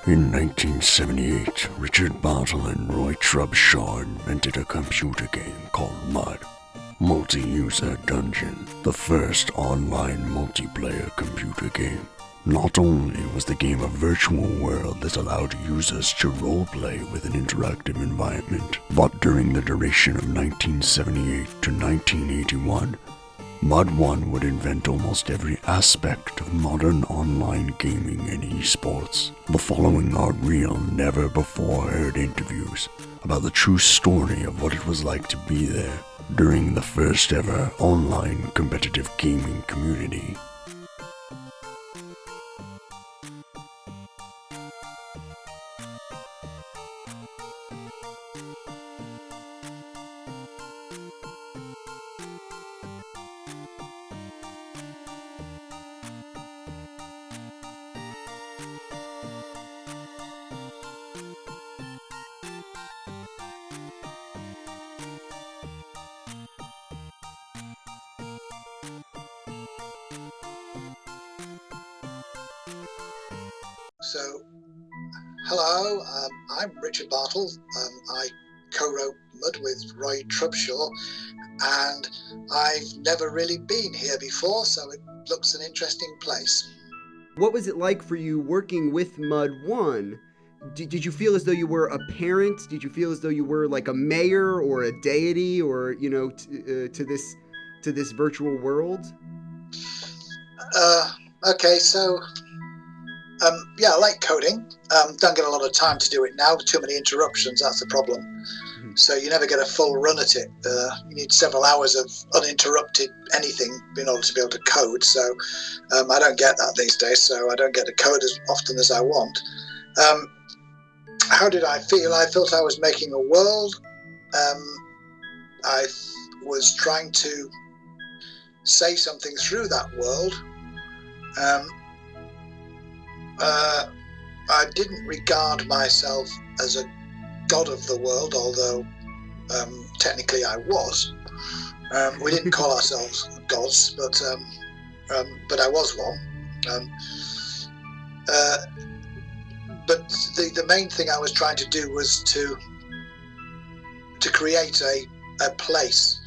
In 1978, Richard Bartle and Roy Trubshaw invented a computer game called MUD, Multi-User Dungeon, the first online multiplayer computer game. Not only was the game a virtual world that allowed users to roleplay with an interactive environment, but during the duration of 1978 to 1981, MUD1 would invent almost every aspect of modern online gaming and esports. The following are real, never-before-heard interviews about the true story of what it was like to be there during the first ever online competitive gaming community. So, hello, I'm Richard Bartle. I co-wrote MUD with Roy Trubshaw, and I've never really been here before, so it looks an interesting place. What was it like for you working with MUD1? Did you feel as though you were a parent? Did you feel as though you were like a mayor or a deity, or to this virtual world? Okay, so. Yeah, I like coding. Don't get a lot of time to do it now. Too many interruptions, that's the problem. Mm-hmm. So you never get a full run at it. You need several hours of uninterrupted anything in order to be able to code. So I don't get that these days, so I don't get to code as often as I want. How did I feel? I felt I was making a world. I was trying to say something through that world. I didn't regard myself as a god of the world, although technically I was. We didn't call ourselves gods, but I was one. But the main thing I was trying to do was to create a place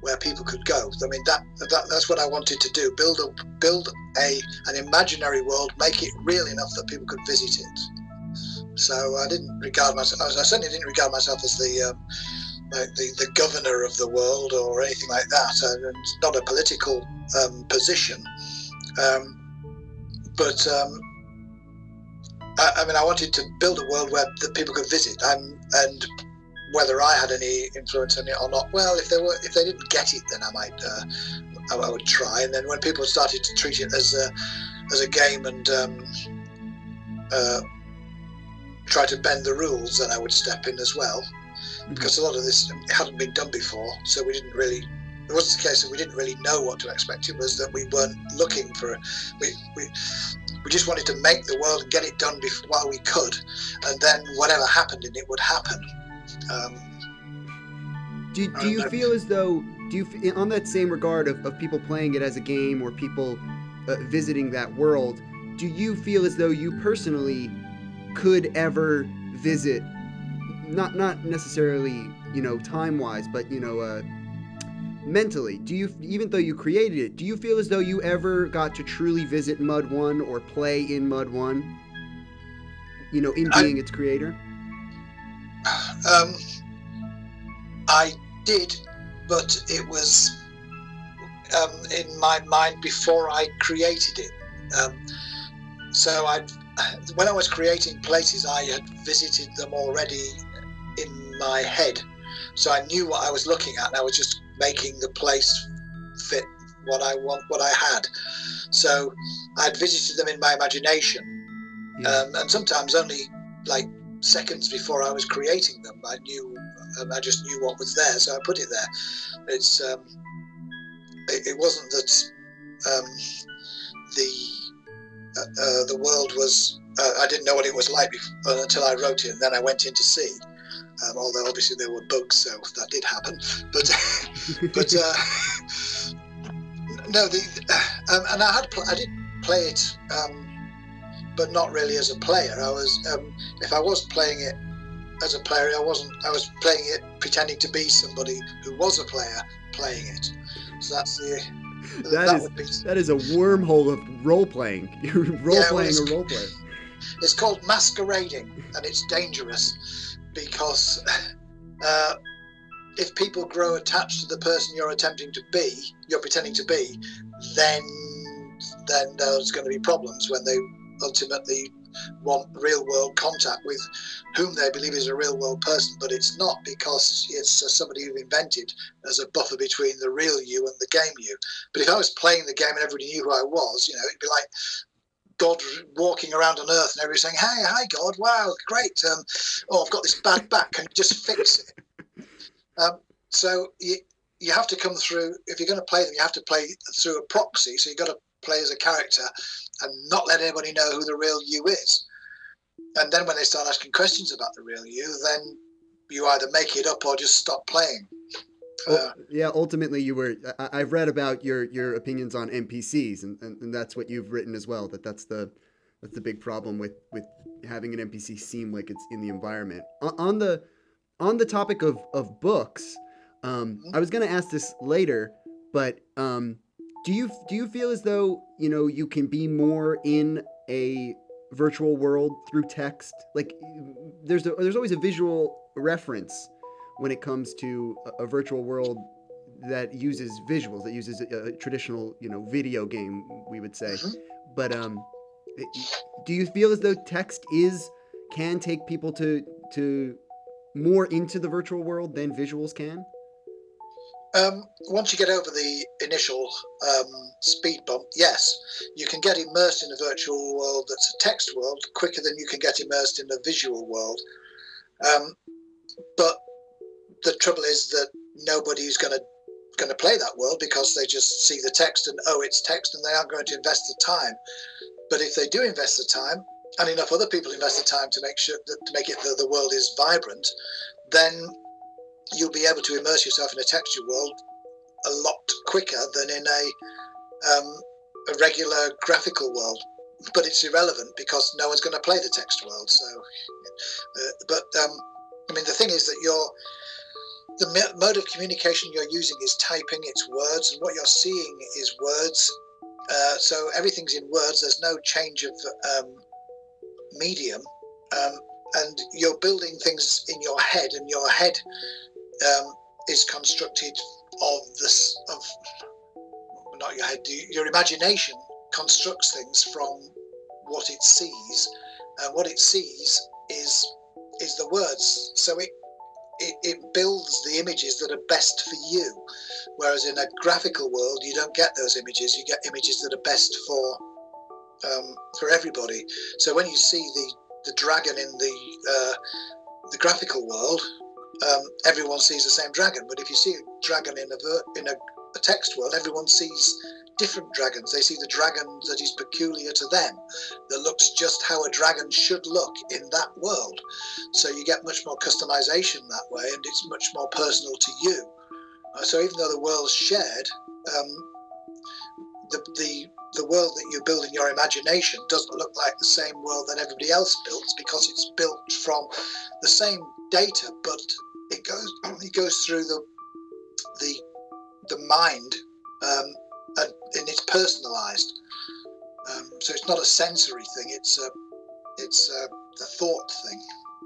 where people could go. I mean, that's what I wanted to do. Build an imaginary world, make it real enough that people could visit it. So I didn't regard myself. I certainly didn't regard myself as the governor of the world or anything like that. It's not a political position. But I mean, I wanted to build a world where the people could visit, and whether I had any influence on it or not, well, if they didn't get it, then I would try. And then when people started to treat it as a game and try to bend the rules, then I would step in as well, because a lot of this hadn't been done before. So we didn't really. It wasn't the case that we didn't really know what to expect. It was that we weren't looking for. We just wanted to make the world and get it done while we could, and then whatever happened in it would happen. Do you feel as though, on that same regard of people playing it as a game or people visiting that world, do you feel as though you personally could ever visit, not necessarily, time-wise, but, mentally, even though you created it, do you feel as though you ever got to truly visit MUD1 or play in MUD1, in being its creator? I did, but it was in my mind before I created it. So when I was creating places, I had visited them already in my head. So I knew what I was looking at, and I was just making the place fit what I had. So I'd visited them in my imagination, and sometimes only like seconds before I was creating them, I just knew what was there, so I put it there. It's it wasn't that the world was. I didn't know what it was like until I wrote it, and then I went in to see. Although obviously there were bugs, so that did happen. But no, and I did play it but not really as a player. I was, if I was playing it as a player, I wasn't. I was playing it pretending to be somebody who was a player playing it. So that's the. That is a wormhole of role playing. You're playing a role player. It's called masquerading, and it's dangerous because if people grow attached to the person you're pretending to be, then there's going to be problems when they ultimately want real world contact with whom they believe is a real world person, but it's not, because it's somebody you've invented as a buffer between the real you and the game you. But if I was playing the game and everybody knew who I was, it'd be like God walking around on Earth and everybody saying, "Hey, hi God, wow, great. I've got this bad back, can you just fix it?" So you have to come through, if you're going to play them, you have to play through a proxy. So you've got to play as a character and not let anybody know who the real you is. And then when they start asking questions about the real you, then you either make it up or just stop playing. Ultimately I've read about your opinions on NPCs, and that's what you've written as well, that's the big problem with having an NPC seem like it's in the environment. On the topic of books, I was going to ask this later, but do you feel as though you can be more in a virtual world through text? Like there's always a visual reference when it comes to a virtual world that uses visuals, that uses a traditional video game, we would say. Mm-hmm. But do you feel as though text can take people to more into the virtual world than visuals can? Once you get over the initial speed bump, yes, you can get immersed in a virtual world that's a text world quicker than you can get immersed in a visual world. But the trouble is that nobody's going to play that world, because they just see the text and, it's text, and they aren't going to invest the time. But if they do invest the time, and enough other people invest the time to make it the world is vibrant, then you'll be able to immerse yourself in a textual world a lot quicker than in a regular graphical world. But it's irrelevant, because no one's going to play the text world. So, the thing is that the mode of communication you're using is typing, it's words, and what you're seeing is words. So everything's in words. There's no change of medium, and you're building things in your head, and your head is constructed your imagination constructs things from what it sees, and what it sees is the words. So it builds the images that are best for you, whereas in a graphical world you don't get those images. You get images that are best for everybody. So when you see the dragon in the graphical world, everyone sees the same dragon. But if you see a dragon in a text world, everyone sees different dragons. They see the dragon that is peculiar to them, that looks just how a dragon should look in that world. So you get much more customization that way, and it's much more personal to you. So even though the world's shared, the world that you build in your imagination doesn't look like the same world that everybody else builds, because it's built from the same data, but it goes through the mind, and it's personalized. So it's not a sensory thing; it's a thought thing.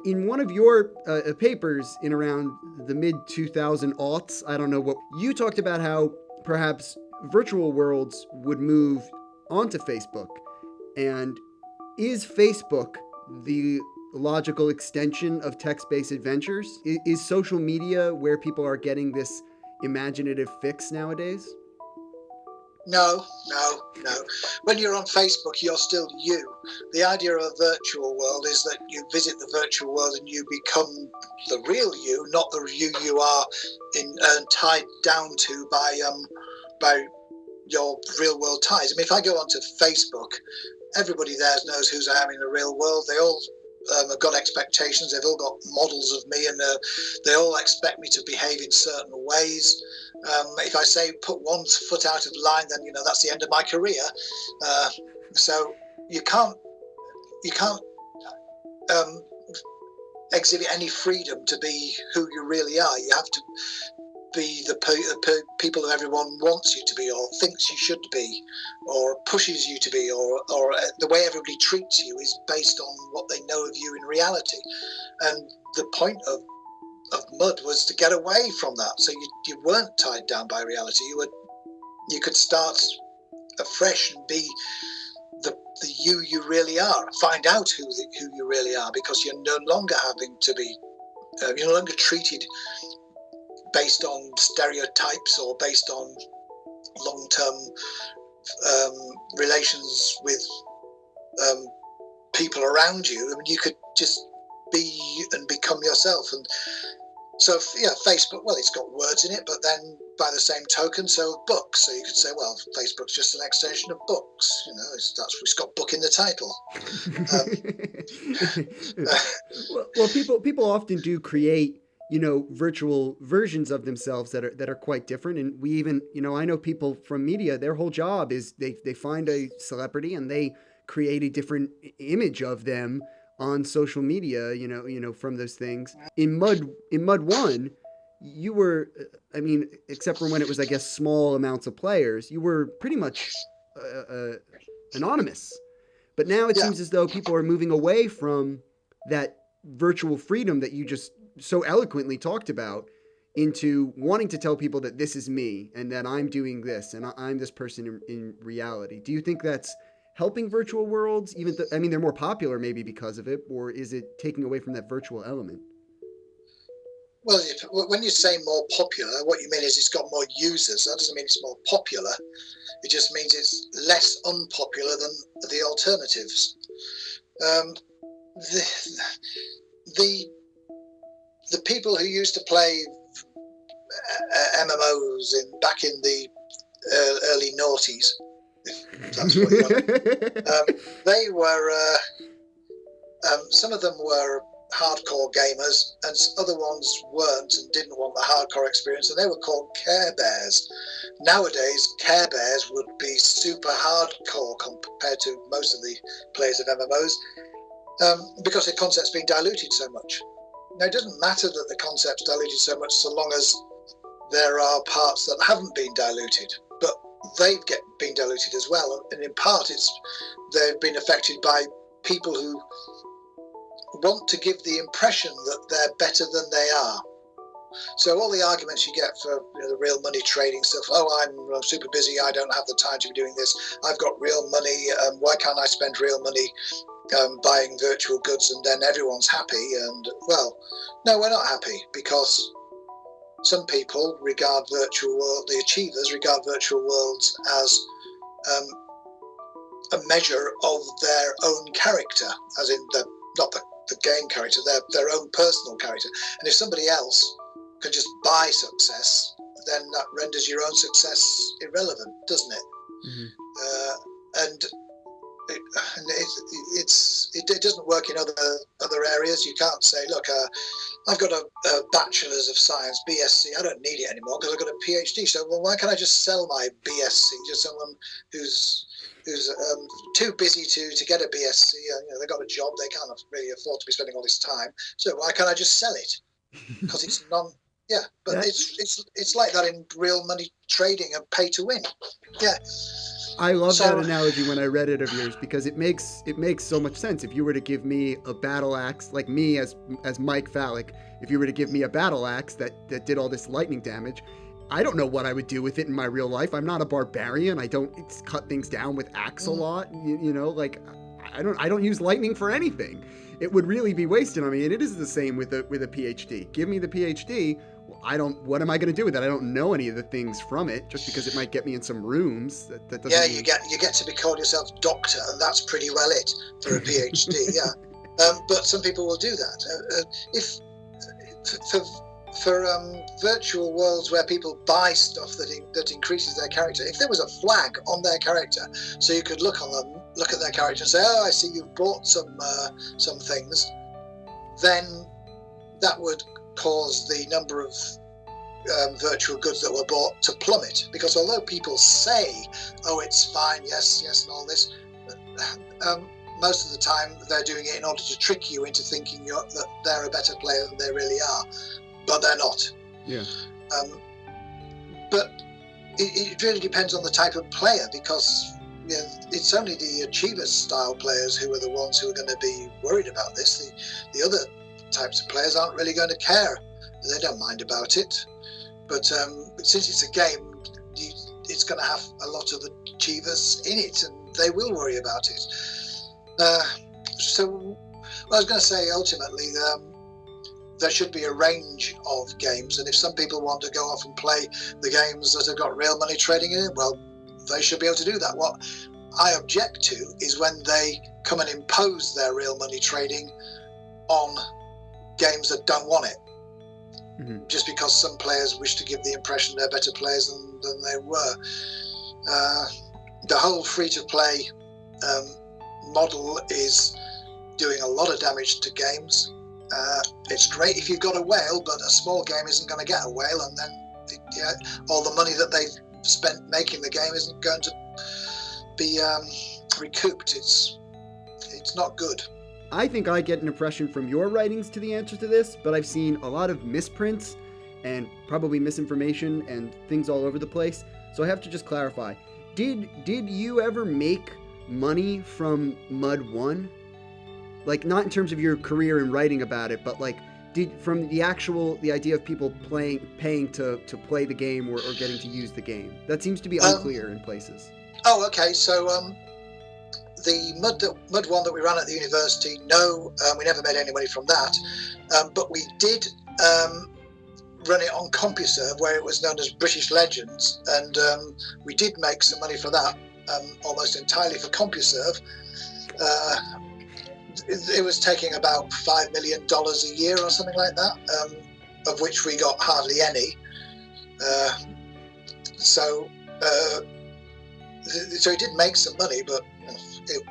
In one of your papers in around the mid 2000 aughts, I don't know what, you talked about how perhaps virtual worlds would move onto Facebook. And is Facebook the logical extension of text-based adventures? Is social media where people are getting this imaginative fix nowadays? No. When you're on Facebook, you're still you. The idea of a virtual world is that you visit the virtual world and you become the real you, not the you are tied down to by your real world ties. I mean, if I go onto Facebook, everybody there knows who I am in the real world. They all have got expectations. They've all got models of me, and they all expect me to behave in certain ways. If I say put one foot out of line, then that's the end of my career. So you can't. you can't exhibit any freedom to be who you really are. You have to be the people that everyone wants you to be, or thinks you should be, or pushes you to be, or the way everybody treats you is based on what they know of you in reality. And the point of MUD was to get away from that, so you weren't tied down by reality. You could start afresh and be the you really are. Find out who you really are, because you're no longer having to be. You're no longer treated based on stereotypes or based on long-term relations with people around you. I mean, you could just be and become yourself. And so, yeah, Facebook, well, it's got words in it, but then by the same token, so books. So you could say, well, Facebook's just an extension of books. You know, it's got book in the title. Well, people often do create, virtual versions of themselves that are quite different. And we even, I know people from media, their whole job is they find a celebrity and they create a different image of them on social media, from those things. In MUD1, you were, except for when it was, I guess, small amounts of players, you were pretty much anonymous. But now it seems as though people are moving away from that virtual freedom that you just so eloquently talked about into wanting to tell people that this is me and that I'm doing this and I'm this person in reality. Do you think that's helping virtual worlds? Even they're more popular maybe because of it, or is it taking away from that virtual element? Well, when you say more popular, what you mean is it's got more users. That doesn't mean it's more popular. It just means it's less unpopular than the alternatives. The people who used to play MMOs back in the early noughties, if that's what you want, they were, some of them were hardcore gamers and other ones weren't and didn't want the hardcore experience, and they were called Care Bears. Nowadays, Care Bears would be super hardcore compared to most of the players of MMOs, because the concept's been diluted so much. Now, it doesn't matter that the concept's diluted so much so long as there are parts that haven't been diluted, but they've been diluted as well, and in part they've been affected by people who want to give the impression that they're better than they are. So all the arguments you get for the real money trading stuff, I'm super busy, I don't have the time to be doing this, I've got real money, why can't I spend real money buying virtual goods and then everyone's happy? And well, no, we're not happy, because some people regard the achievers regard virtual worlds as a measure of their own character, as in not the game character, their own personal character. And if somebody else can just buy success, then that renders your own success irrelevant, doesn't it? Mm-hmm. It doesn't work in other areas. You can't say, look, I've got a bachelor's of science, BSc, I don't need it anymore because I've got a PhD. So, well, why can't I just sell my BSc to someone who's too busy to get a BSc? They've got a job, they can't really afford to be spending all this time. So why can't I just sell it? Because it's it's like that in real money trading and pay to win. Yeah. I love that analogy when I read it of yours, because it makes so much sense. If you were to give me a battle axe, like me as Mike Phallic, if you were to give me a battle axe that did all this lightning damage, I don't know what I would do with it in my real life. I'm not a barbarian. I don't cut things down with axe a lot. I don't use lightning for anything. It would really be wasted on me. And it is the same with a PhD. Give me the PhD. What am I going to do with that? I don't know any of the things from it, just because it might get me in some rooms. That doesn't. Yeah, you get to be called yourself doctor, and that's pretty well it for a PhD. Yeah, but some people will do that. For virtual worlds where people buy stuff that increases their character, if there was a flag on their character, so you could look at their character and say, "Oh, I see you've bought some things," then that would cause the number of virtual goods that were bought to plummet. Because although people say, "Oh, it's fine, yes," and all this, most of the time they're doing it in order to trick you into thinking that they're a better player than they really are, but they're not. Yeah. But it really depends on the type of player, because it's only the achievers style players who are the ones who are going to be worried about this. The other types of players aren't really going to care. They don't mind about it. But since it's a game, it's going to have a lot of achievers in it, and they will worry about it. So what I was going to say, ultimately, there should be a range of games, and if some people want to go off and play the games that have got real money trading in it, well, they should be able to do that. What I object to is when they come and impose their real money trading on games that don't want it, just because some players wish to give the impression they're better players than they were. The whole free-to-play model is doing a lot of damage to games. It's great if you've got a whale, but a small game isn't going to get a whale, and then all the money that they've spent making the game isn't going to be recouped. It's not good. I think I get an impression from your writings to the answer to this, but I've seen a lot of misprints and probably misinformation and things all over the place. So I have to just clarify. Did you ever make money from MUD1? Like, not in terms of your career and writing about it, but like, from the idea of people paying to play the game or getting to use the game? That seems to be unclear in places. Oh, okay. So the MUD1 that we ran at the university, no, we never made any money from that. But we did run it on CompuServe, where it was known as British Legends, and we did make some money for that, almost entirely for CompuServe. It was taking about $5 million a year or something like that, of which we got hardly any. So it did make some money, but it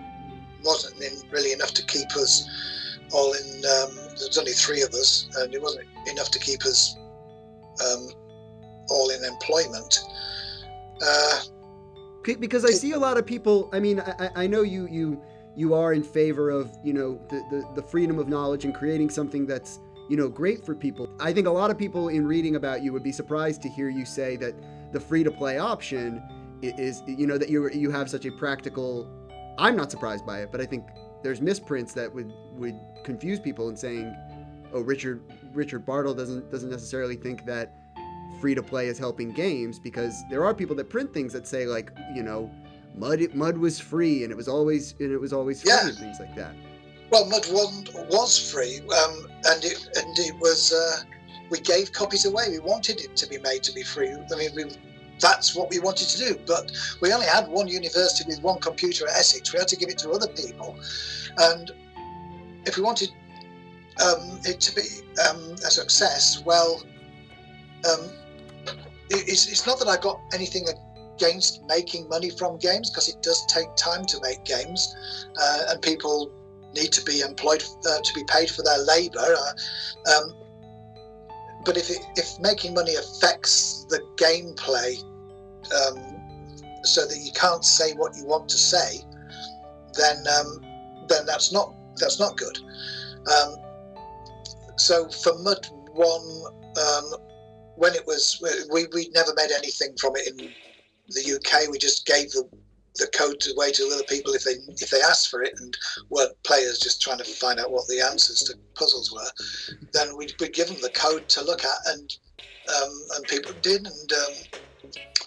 wasn't really enough to keep us all in. There's only 3 of us, and it wasn't enough to keep us all in employment. Because I see a lot of people. I mean, I know you are in favor of, the freedom of knowledge and creating something that's, great for people. I think a lot of people in reading about you would be surprised to hear you say that the free-to-play option is, that you have such a practical. I'm not surprised by it, but I think there's misprints that would confuse people in saying, oh, Richard Bartle doesn't necessarily think that free-to-play is helping games, because there are people that print things that say, like, MUD was free, and it was always free, and things like that. Well, MUD1 was free, and it was. We gave copies away. We wanted it to be made to be free. I mean, that's what we wanted to do. But we only had one university with one computer at Essex. We had to give it to other people, and if we wanted it to be a success, well, it's not that I got anything against making money from games, because it does take time to make games, and people need to be employed to be paid for their labour. But if making money affects the gameplay, so that you can't say what you want to say, then that's not good. So for MUD1, when it was, we never made anything from it in the UK. We just gave the code away to other people if they asked for it and weren't players just trying to find out what the answers to puzzles were. Then we'd give them the code to look at, and people did, and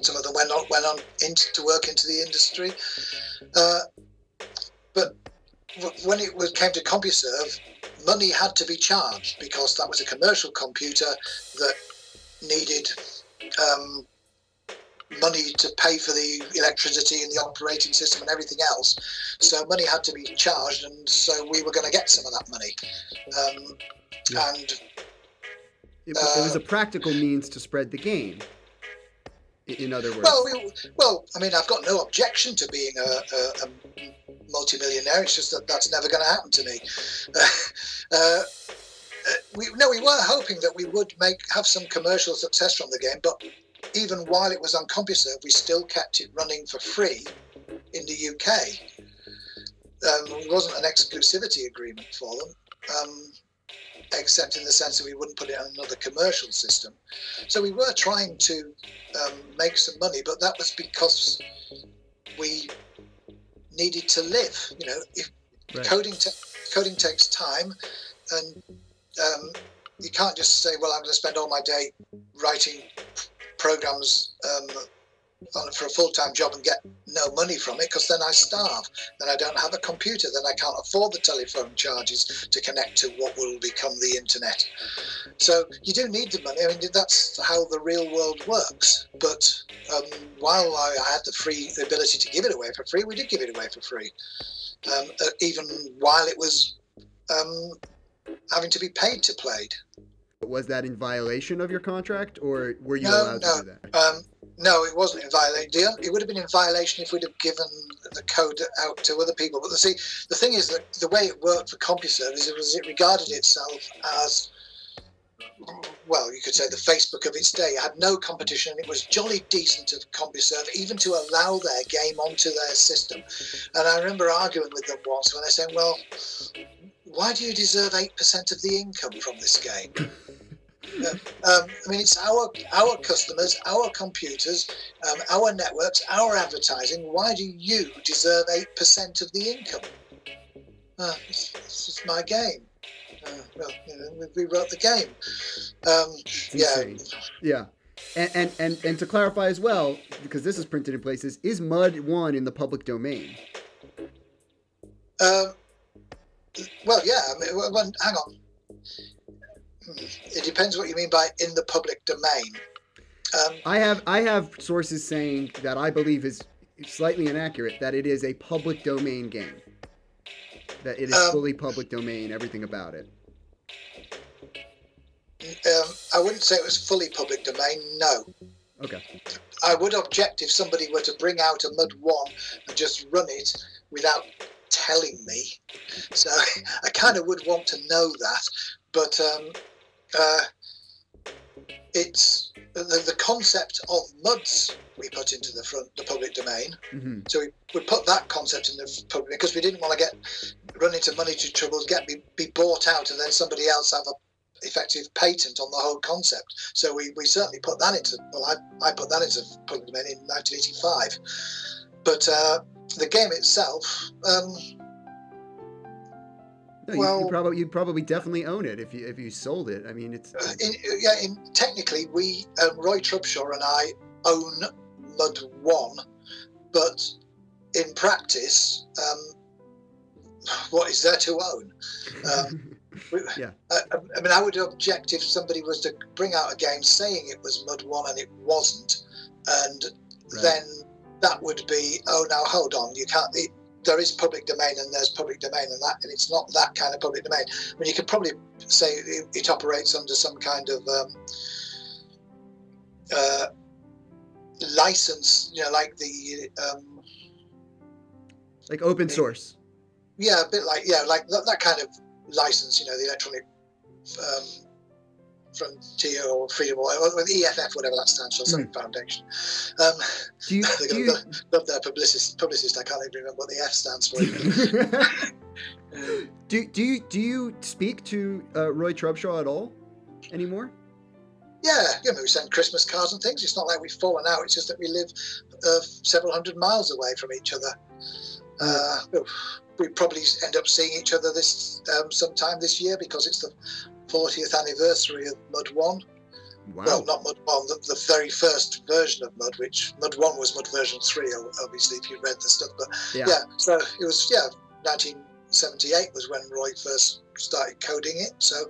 some of them went on to work into the industry. But when it came to CompuServe, money had to be charged, because that was a commercial computer that needed money to pay for the electricity and the operating system and everything else. So money had to be charged, and so we were going to get some of that money. And it was a practical means to spread the game. In other words, well, I mean, I've got no objection to being a multi-millionaire. It's just that's never going to happen to me. We were hoping that we would have some commercial success from the game, but even while it was on CompuServe, we still kept it running for free in the UK. it wasn't an exclusivity agreement for them, except in the sense that we wouldn't put it on another commercial system. So we were trying to make some money, but that was because we needed to live. You know, if Right. coding takes time, and you can't just say, well, I'm going to spend all my day writing programs for a full-time job and get no money from it, because then I starve. Then I don't have a computer. Then I can't afford the telephone charges to connect to what will become the internet. So you do need the money. I mean, that's how the real world works. But while I had the ability to give it away for free, we did give it away for free, even while it was having to be paid to play. Was that in violation of your contract, or were you allowed to do that? No, it wasn't in violation. It would have been in violation if we'd have given the code out to other people. But see, the thing is that the way it worked for CompuServe is it regarded itself as, well, you could say the Facebook of its day. It had no competition. It was jolly decent of CompuServe even to allow their game onto their system. And I remember arguing with them once when they said, well, why do you deserve 8% of the income from this game? I mean, it's our customers, our computers, our networks, our advertising. Why do you deserve 8% of the income? This is my game. Well, you know, we wrote the game. Yeah. And to clarify as well, because this is printed in places, is MUD1 in the public domain? Well, yeah. I mean, well, hang on. It depends what you mean by in the public domain. I have sources saying that I believe is slightly inaccurate, that it is a public domain game. That it is fully public domain, everything about it. I wouldn't say it was fully public domain, no. Okay. I would object if somebody were to bring out a MUD1 and just run it without telling me. So I kind of would want to know that. But it's the concept of MUDs we put into the public domain. Mm-hmm. So we put that concept in the public because we didn't want to run into monetary troubles, be bought out, and then somebody else have a effective patent on the whole concept. So we certainly put that into. Well, I put that into public domain in 1985. But the game itself. No, you'd probably definitely own it if you sold it. I mean, it's technically we Roy Trubshaw and I own MUD1, but in practice, what is there to own? Yeah. I mean, I would object if somebody was to bring out a game saying it was MUD1 and it wasn't, and then that would be, oh, now hold on, you can't. There is public domain and there's public domain and it's not that kind of public domain. I mean, you could probably say it operates under some kind of license, like the like open source. Yeah, a bit like like that kind of license. The electronic Frontier or Freedom or EFF, whatever that stands for, some foundation. Love their publicist. I can't even remember what the F stands for. Do you speak to Roy Trubshaw at all anymore? Yeah, we send Christmas cards and things. It's not like we've fallen out. It's just that we live several hundred miles away from each other. We probably end up seeing each other sometime this year because it's the 40th anniversary of MUD1. Wow. Well, not MUD1, the very first version of MUD, which MUD1 was MUD version 3, obviously, if you read the stuff. But so it was, 1978 was when Roy first started coding it. So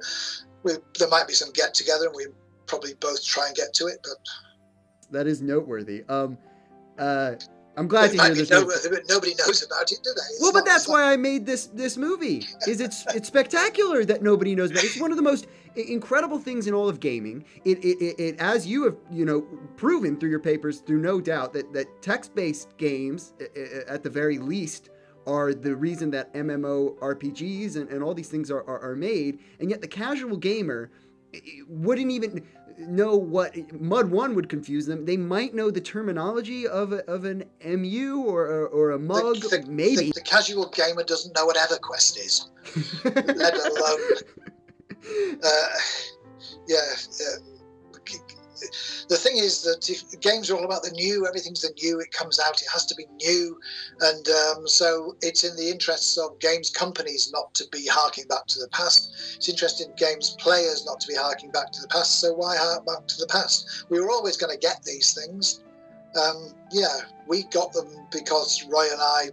there might be some get together and we probably both try and get to it. But that is noteworthy. I'm glad to hear this. Nobody knows about it, do they? But that's why I made this movie. It's spectacular that nobody knows about it. It's one of the most incredible things in all of gaming. It as you have proven through your papers, through no doubt, that text-based games, at the very least, are the reason that MMORPGs and all these things are made. And yet the casual gamer wouldn't even know what MUD1 would confuse them. They might know the terminology of an MU or a mug, maybe. The casual gamer doesn't know what EverQuest is, let alone. The thing is that if games are all about the new, everything's the new, it comes out, it has to be new. And so it's in the interests of games companies not to be harking back to the past. It's interesting in games players not to be harking back to the past. So why hark back to the past? We were always going to get these things. We got them because Roy and I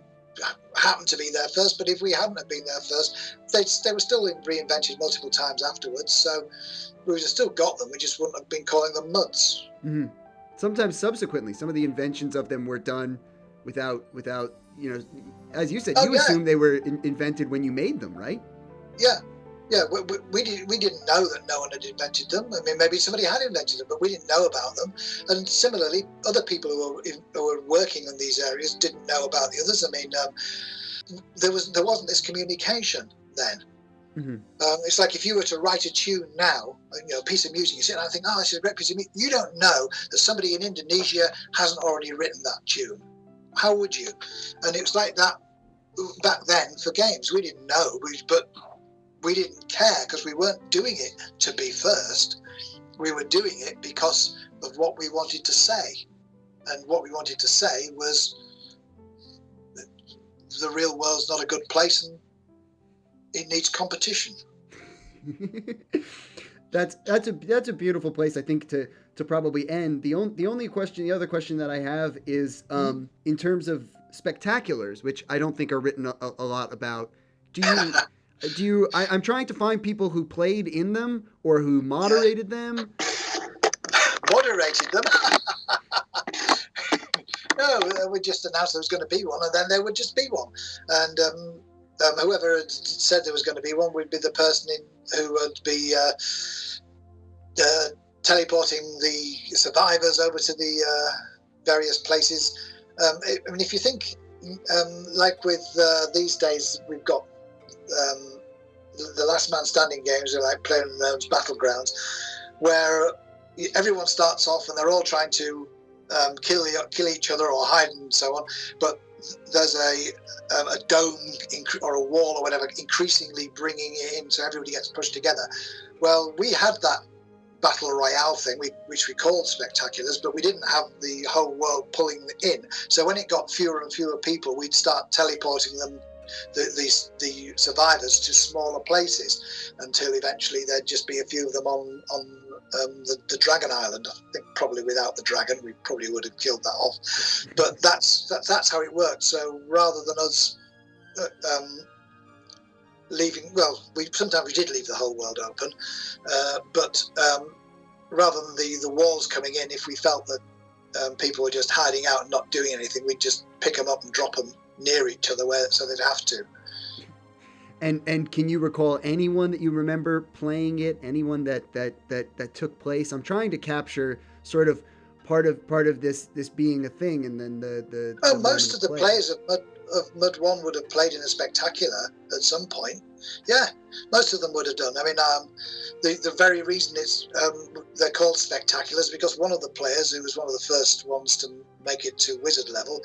happened to be there first, but if we hadn't have been there first, they were still reinvented multiple times afterwards, so we would have still got them, we just wouldn't have been calling them MUDs. Mm-hmm. Sometimes subsequently, some of the inventions of them were done without as you said, assumed they were invented when you made them, right? We didn't know that no one had invented them. I mean, maybe somebody had invented them, but we didn't know about them. And similarly, other people who were working in these areas didn't know about the others. I mean, there wasn't this communication then. Mm-hmm. It's like if you were to write a tune now, a piece of music, you sit down and think, oh, this is a great piece of music. You don't know that somebody in Indonesia hasn't already written that tune. How would you? And it was like that back then for games. We didn't know, but we didn't care because we weren't doing it to be first. We were doing it because of what we wanted to say. And what we wanted to say was that the real world's not a good place and it needs competition. That's a beautiful place, I think, to probably end. The other question that I have is in terms of spectaculars, which I don't think are written a lot about. I'm trying to find people who played in them or who moderated them. Moderated them? No, we just announced there was going to be one, and then there would just be one. And whoever had said there was going to be one would be the person who would be teleporting the survivors over to the various places. I mean, if you think, like with these days, we've got the last man standing games are like PlayerUnknown's Battlegrounds, where everyone starts off and they're all trying to kill each other or hide and so on, but there's a dome or a wall or whatever increasingly bringing it in, so everybody gets pushed together. Well, we had that battle royale thing, which we called spectaculars, but we didn't have the whole world pulling in. So when it got fewer and fewer people, we'd start teleporting them, the survivors, to smaller places until eventually there'd just be a few of them on the Dragon Island. I think probably without the dragon we probably would have killed that off, but that's how it worked. So rather than us leaving, well, sometimes we did leave the whole world open, but rather than the walls coming in, if we felt that people were just hiding out and not doing anything, we'd just pick them up and drop them near each other so they'd have to. And can you recall anyone that you remember playing it? Anyone that took place? I'm trying to capture sort of part of this being a thing, and then the most of the players of MUD1 would have played in a spectacular at some point. Yeah, most of them would have done. I mean, the very reason they're called spectaculars because one of the players, who was one of the first ones to make it to wizard level,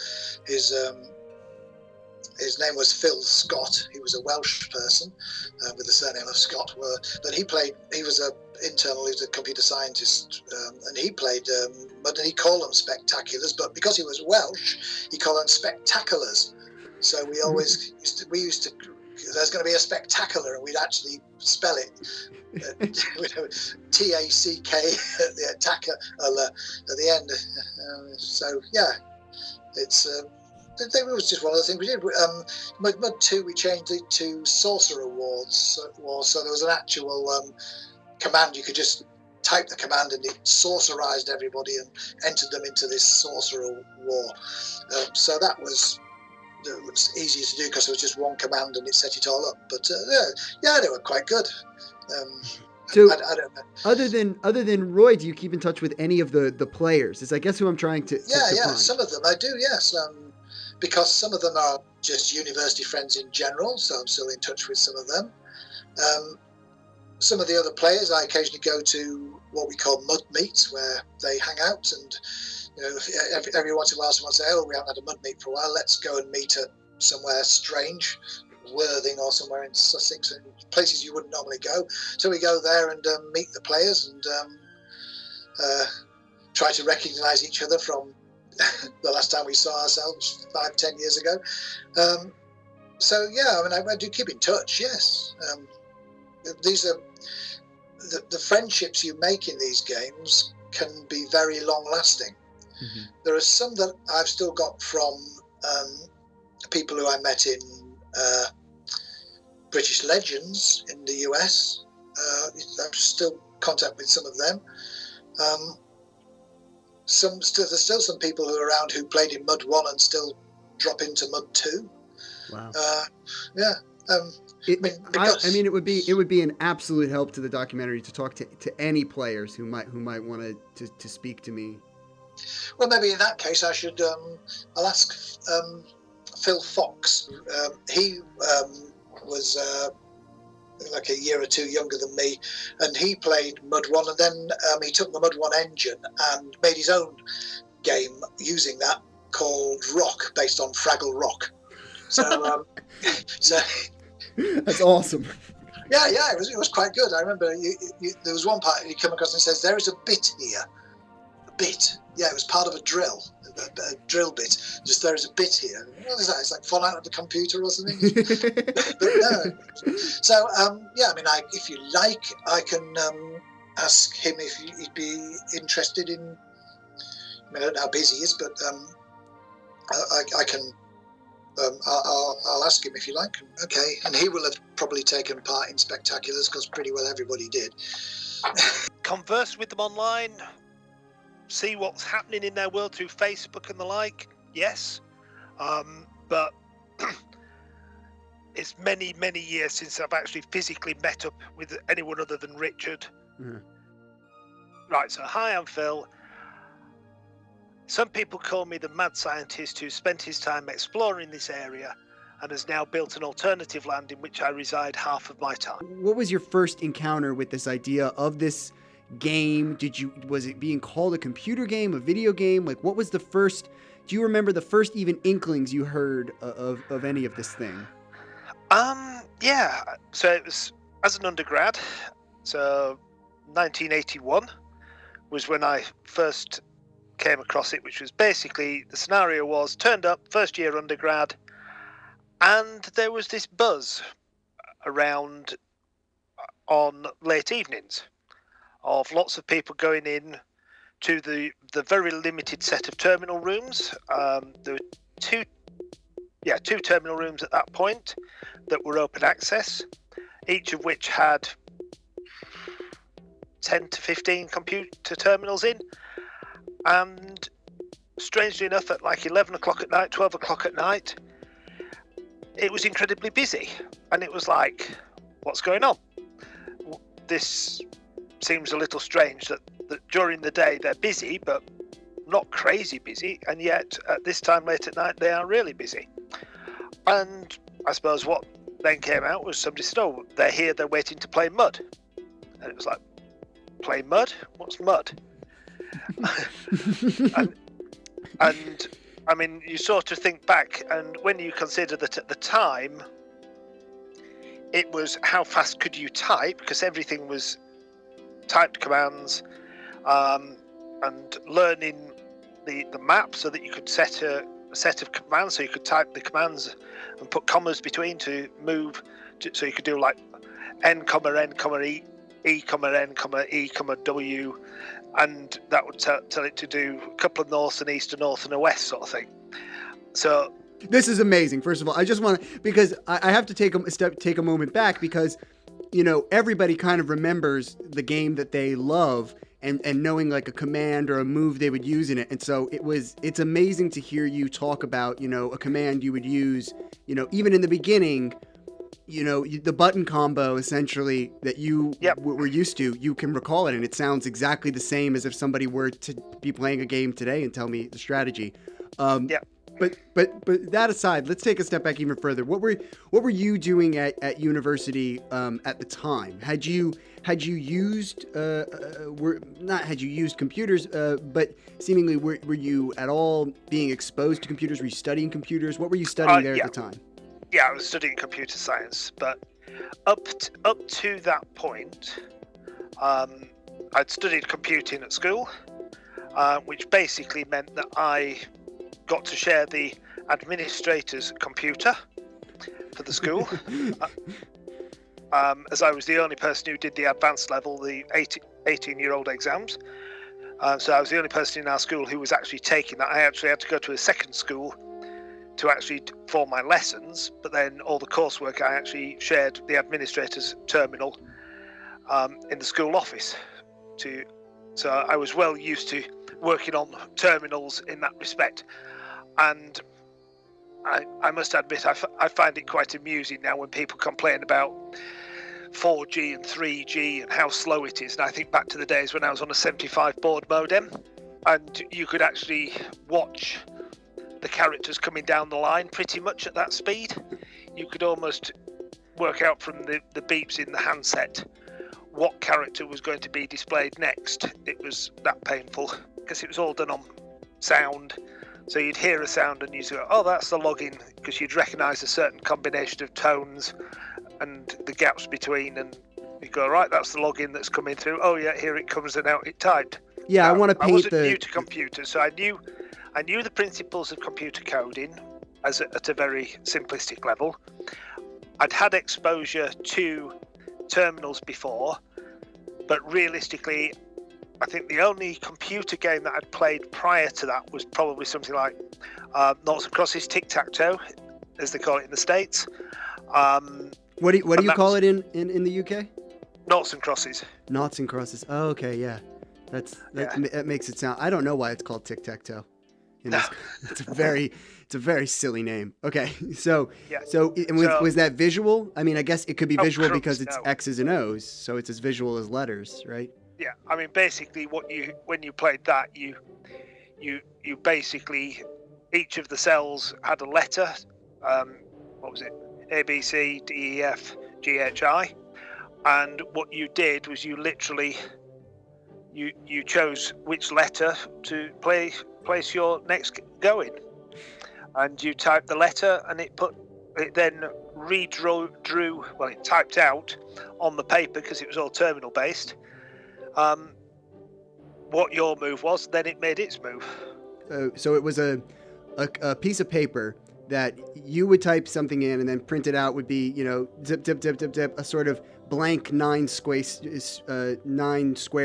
his name was Phil Scott. He was a Welsh person with the surname of Scott. But he was a computer scientist, and he played, but he called them spectaculars. But because he was Welsh, he called them spectaculars. So we always used to. There's going to be a spectacular, and we'd actually spell it TACK at the attacker at the end. So yeah, it's. It was just one of the things we did. MUD2, we changed it to Sorcerer Wars. So there was an actual command. You could just type the command and it sorcerized everybody and entered them into this Sorcerer War. So that was easier to do because it was just one command and it set it all up. But yeah, they were quite good. So I don't know. Other than Roy, do you keep in touch with any of the players? Is I guess who I'm trying to find. Some of them I do, yes. Because some of them are just university friends in general, so I'm still in touch with some of them. some of the other players, I occasionally go to what we call mud meets, where they hang out, and every once in a while someone say, "Oh, we haven't had a mud meet for a while. Let's go and meet at somewhere strange, Worthing or somewhere in Sussex, and places you wouldn't normally go." So we go there and meet the players and try to recognise each other from the last time we saw ourselves 5-10 years ago. So yeah, I mean, I do keep in touch. Yes, these are the friendships you make in these games can be very long lasting. Mm-hmm. There are some that I've still got from people who I met in British Legends in the US. I'm still in contact with some of them. There's still some people who are around who played in MUD1 and still drop into MUD2. Wow. Yeah. It would be an absolute help to the documentary to talk to any players who might want to speak to me. Well, maybe in that case I should I'll ask Phil Fox. He was like a year or two younger than me, and he played MUD1, and then he took the MUD1 engine and made his own game using that called Rock, based on Fraggle Rock. So, that's awesome. Yeah, it was quite good. I remember there was one part you come across and it says, "There is a bit here." A bit. Yeah, it was part of a drill bit. Just there is a bit here. What is that? It's like fall out of the computer or something. But no. So yeah, I mean, if you like, I can ask him if he'd be interested in. I mean, I don't know how busy he is, but I can. I'll ask him if you like. Okay, and he will have probably taken part in spectaculars because pretty well everybody did. Converse with them online. See what's happening in their world through Facebook and the like. Yes, but it's many years since I've actually physically met up with anyone other than Richard. Mm-hmm. Right. So hi, I'm Phil. Some people call me the mad scientist who spent his time exploring this area and has now built an alternative land in which I reside half of my time. What was your first encounter with this idea of this game? Was it being called a computer game, a video game? Like, what was the first? Do you remember the first even inklings you heard of any of this thing? Yeah. So it was as an undergrad. So 1981 was when I first came across it, which was basically the scenario was turned up first year undergrad, and there was this buzz around on late evenings of lots of people going in to the very limited set of terminal rooms. There were two terminal rooms at that point that were open access, each of which had 10 to 15 computer terminals in. And strangely enough, at like 11 o'clock at night, 12 o'clock at night, it was incredibly busy. And it was like, what's going on? This seems a little strange that during the day they're busy, but not crazy busy. And yet at this time late at night, they are really busy. And I suppose what then came out was somebody said, "Oh, they're here, they're waiting to play MUD." And it was like, play MUD? What's MUD? and I mean, you sort of think back, and when you consider that at the time it was how fast could you type, because everything was typed commands, and learning the map so that you could set a set of commands, so you could type the commands and put commas between to move so you could do like n, e, e, n, e, w, and that would tell it to do a couple of north and east, a north and a west sort of thing. So this is amazing. First of all, I just want to, because I have to take a moment back, because everybody kind of remembers the game that they love and knowing like a command or a move they would use in it. And so it's amazing to hear you talk about, a command you would use, even in the beginning, the button combo essentially that you were used to, you can recall it, and it sounds exactly the same as if somebody were to be playing a game today and tell me the strategy. But that aside, let's take a step back even further. What were you doing at university at the time? Had you used had you used computers, but seemingly were you at all being exposed to computers? Were you studying computers? What were you studying there at the time? Yeah, I was studying computer science, but up to that point, I'd studied computing at school, which basically meant that I got to share the administrator's computer for the school, as I was the only person who did the advanced level, the 18-year-old exams. So I was the only person in our school who was actually taking that. I actually had to go to a second school to actually for my lessons, but then all the coursework I actually shared the administrator's terminal in the school office. So I was well used to working on terminals in that respect. And I must admit, I find it quite amusing now when people complain about 4G and 3G and how slow it is. And I think back to the days when I was on a 75 baud modem, and you could actually watch the characters coming down the line pretty much at that speed. You could almost work out from the beeps in the handset what character was going to be displayed next. It was that painful because it was all done on sound. So you'd hear a sound and you'd go, oh, that's the login, because you'd recognise a certain combination of tones and the gaps between, and you go, right, that's the login that's coming through. Oh yeah, here it comes, and out it typed. Yeah, now, I want to paint I wasn't new to computers, so I knew the principles of computer coding at a very simplistic level. I'd had exposure to terminals before, but realistically, I think the only computer game that I'd played prior to that was probably something like Noughts and Crosses Tic-Tac-Toe, as they call it in the States. What do you call it in the UK? Noughts and Crosses. Noughts and Crosses. Oh, okay, yeah. That makes it sound. I don't know why it's called Tic-Tac-Toe. No. It's a very silly name. Okay, so yeah. Was that visual? I mean, I guess it could be visual because it's no. X's and O's, so it's as visual as letters, right? Yeah, I mean, basically, when you played that, you basically, each of the cells had a letter. What was it? A, B, C, D, E, F, G, H, I. And what you did was you literally you chose which letter to place your next go in, and you typed the letter, and it then it typed out on the paper, because it was all terminal based, what your move was. Then it made its move. So it was a piece of paper that you would type something in, and then print it out would be, zip, zip, zip, zip, zip, a sort of blank 9 square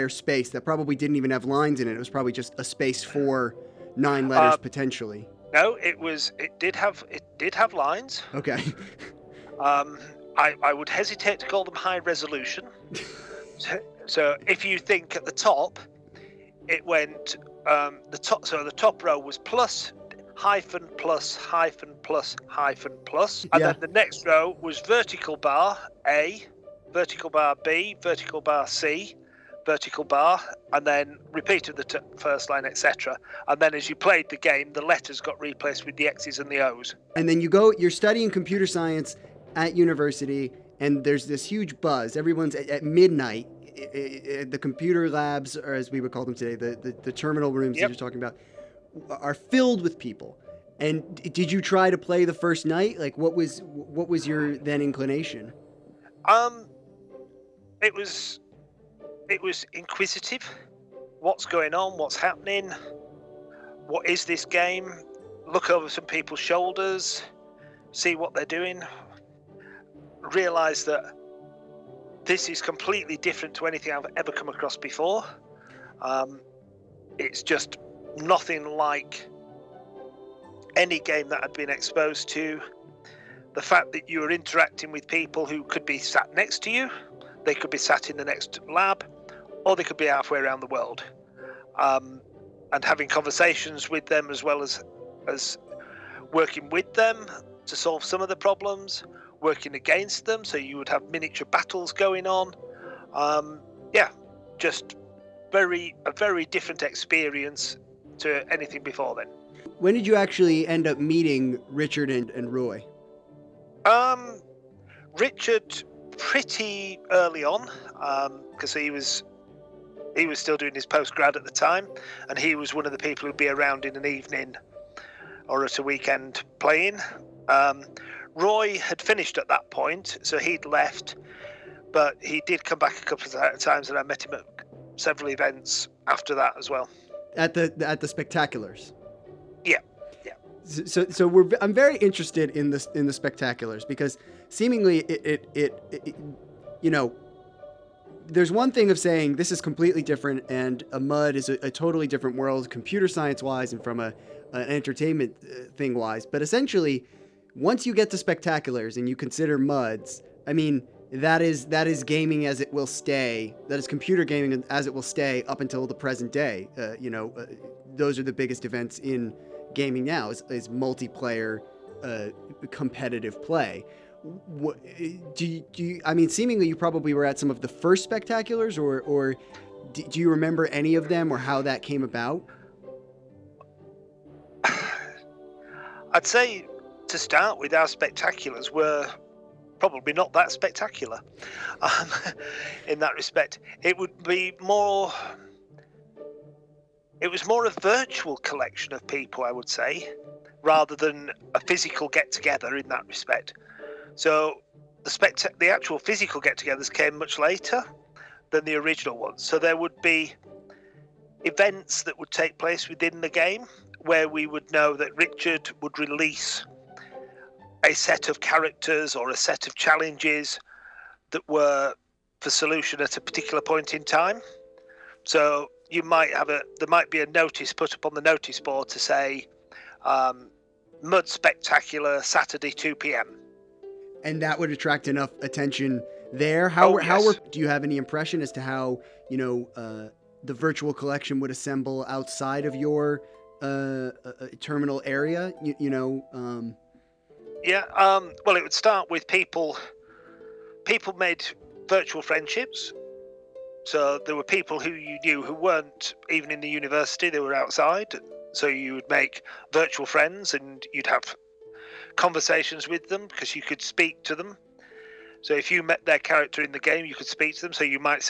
space that probably didn't even have lines in it. It was probably just a space for 9 letters potentially. No, it did have lines. Okay. I would hesitate to call them high resolution. So if you think at the top, it went the top row was plus, hyphen, plus, hyphen, plus, hyphen, plus, and then the next row was vertical bar A, vertical bar B, vertical bar C, vertical bar, and then repeated the first line, etc. And then as you played the game, the letters got replaced with the X's and the O's. And then you're studying computer science at university, and there's this huge buzz. Everyone's at midnight. The computer labs, or as we would call them today, the terminal rooms that you're talking about, are filled with people. And did you try to play the first night? Like, what was your then inclination? It was inquisitive. What's going on? What's happening? What is this game? Look over some people's shoulders, see what they're doing. Realize that this is completely different to anything I've ever come across before. It's just nothing like any game that I'd been exposed to. The fact that you're interacting with people who could be sat next to you, they could be sat in the next lab, or they could be halfway around the world, and having conversations with them, as well as working with them to solve some of the problems, working against them, so you would have miniature battles going on. Just a very different experience to anything before then. When did you actually end up meeting Richard and Roy? Richard pretty early on, because he was still doing his postgrad at the time, and he was one of the people who'd be around in an evening or at a weekend playing. Roy had finished at that point, so he'd left, but he did come back a couple of times, and I met him at several events after that as well. At the spectaculars. Yeah. So I'm very interested in the spectaculars, because seemingly it you know, there's one thing of saying this is completely different, and a MUD is a totally different world, computer science wise and from an entertainment thing wise. But essentially, once you get to spectaculars and you consider MUDs, I mean, that is gaming as it will stay. That is computer gaming as it will stay up until the present day. Those are the biggest events in gaming now, is multiplayer competitive play. Do you, I mean, seemingly you probably were at some of the first spectaculars, or do you remember any of them or how that came about? I'd say to start with, our spectaculars were probably not that spectacular. In that respect, it was more a virtual collection of people, I would say, rather than a physical get-together in that respect. So the actual physical get-togethers came much later than the original ones. So there would be events that would take place within the game where we would know that Richard would release a set of characters or a set of challenges that were for solution at a particular point in time. So you might have there might be a notice put up on the notice board to say MUD Spectacular Saturday 2 p.m. And that would attract enough attention there. Do you have any impression as to how, the virtual collection would assemble outside of your terminal area? Well, it would start with people made virtual friendships. So there were people who you knew who weren't even in the university, they were outside. So you would make virtual friends and you'd have conversations with them because you could speak to them. So if you met their character in the game, you could speak to them. So you might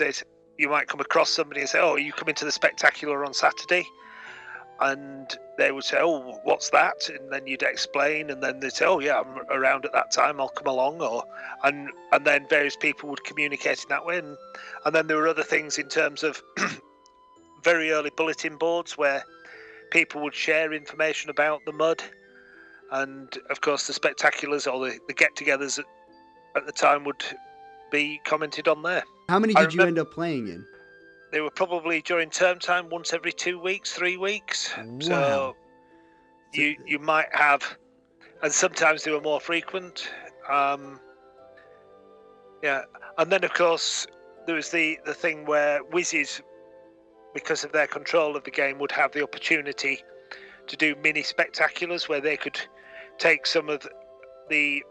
come across somebody and say, "Oh, you come into the Spectacular on Saturday?" And they would say, "Oh, what's that?" And then you'd explain, and then they'd say, "Oh, yeah, I'm around at that time. I'll come along." And then various people would communicate in that way. And then there were other things in terms of very early bulletin boards where people would share information about the MUD. And of course, the spectaculars or the get-togethers at the time would be commented on there. How many did you end up playing in? They were probably during term time, once every 2 weeks, 3 weeks. Wow. So you might have, and sometimes they were more frequent. And then of course there was the thing where Wizzies, because of their control of the game, would have the opportunity to do mini spectaculars where they could take some of the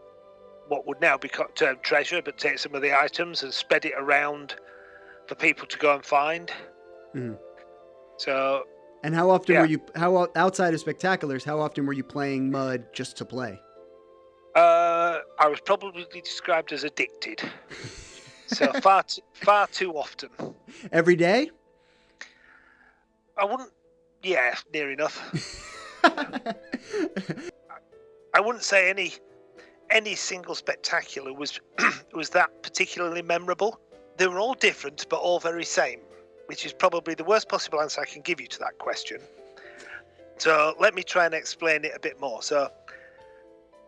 what would now be termed treasure, but take some of the items and spread it around for people to go and find. Mm-hmm. So. And how often were you? Outside of spectaculars, how often were you playing MUD just to play? I was probably described as addicted. So far too often. Every day? I wouldn't. Yeah, near enough. I wouldn't say any single spectacular was that particularly memorable. They were all different, but all very same, which is probably the worst possible answer I can give you to that question. So let me try and explain it a bit more. So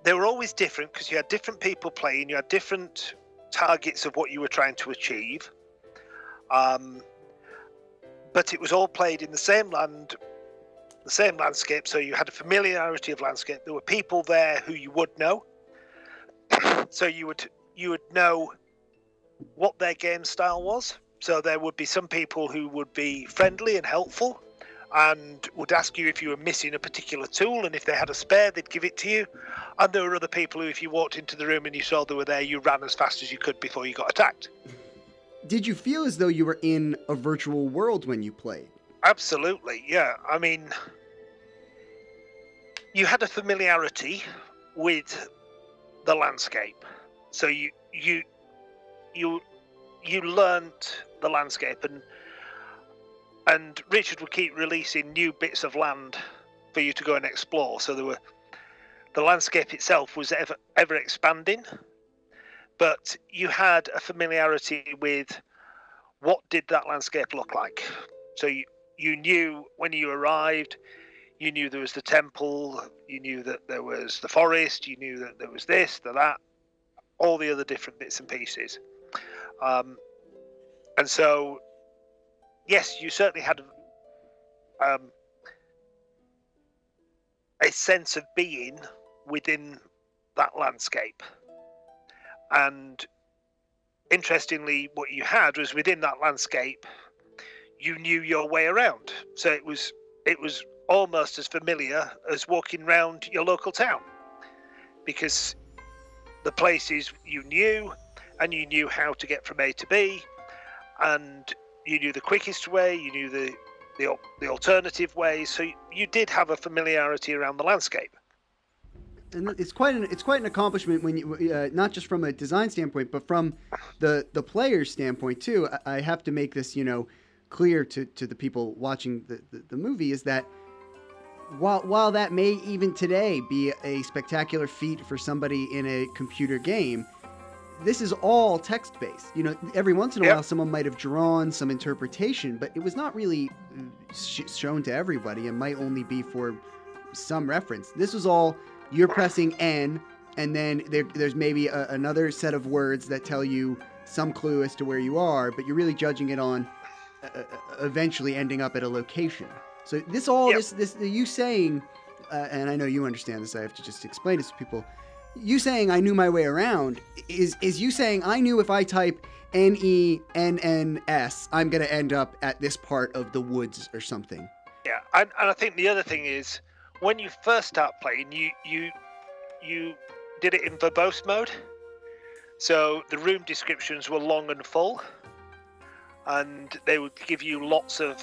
they were always different because you had different people playing, you had different targets of what you were trying to achieve. But it was all played in the same land, the same landscape, so you had a familiarity of landscape. There were people there who you would know. So you would know what their game style was. So there would be some people who would be friendly and helpful and would ask you if you were missing a particular tool, and if they had a spare, they'd give it to you. And there were other people who, if you walked into the room and you saw they were there, you ran as fast as you could before you got attacked. Did you feel as though you were in a virtual world when you played? Absolutely, yeah. I mean, you had a familiarity with the landscape, so you learnt the landscape, and Richard would keep releasing new bits of land for you to go and explore. So the landscape itself was ever expanding, but you had a familiarity with what did that landscape look like. So you knew when you arrived, you knew there was the temple, you knew that there was the forest, you knew that there was this, that, all the other different bits and pieces. And so, yes, you certainly had a sense of being within that landscape. And interestingly, what you had was within that landscape, you knew your way around. So it was almost as familiar as walking around your local town, because the places you knew, and you knew how to get from A to B, and you knew the quickest way, you knew the alternative ways. So you did have a familiarity around the landscape. And it's quite an accomplishment when you not just from a design standpoint, but from the player's standpoint too. I have to make this clear to the people watching the movie, is that while that may even today be a spectacular feat for somebody in a computer game, this is all text-based. Every once in a while someone might have drawn some interpretation, but it was not really shown to everybody and might only be for some reference. This was all, you're pressing N, and then there's maybe another set of words that tell you some clue as to where you are, but you're really judging it on eventually ending up at a location. So this you saying, and I know you understand this, I have to just explain this to people. You saying I knew my way around is you saying I knew if I type NENNS, I'm going to end up at this part of the woods or something. Yeah, and I think the other thing is, when you first start playing, you did it in verbose mode. So the room descriptions were long and full, and they would give you lots of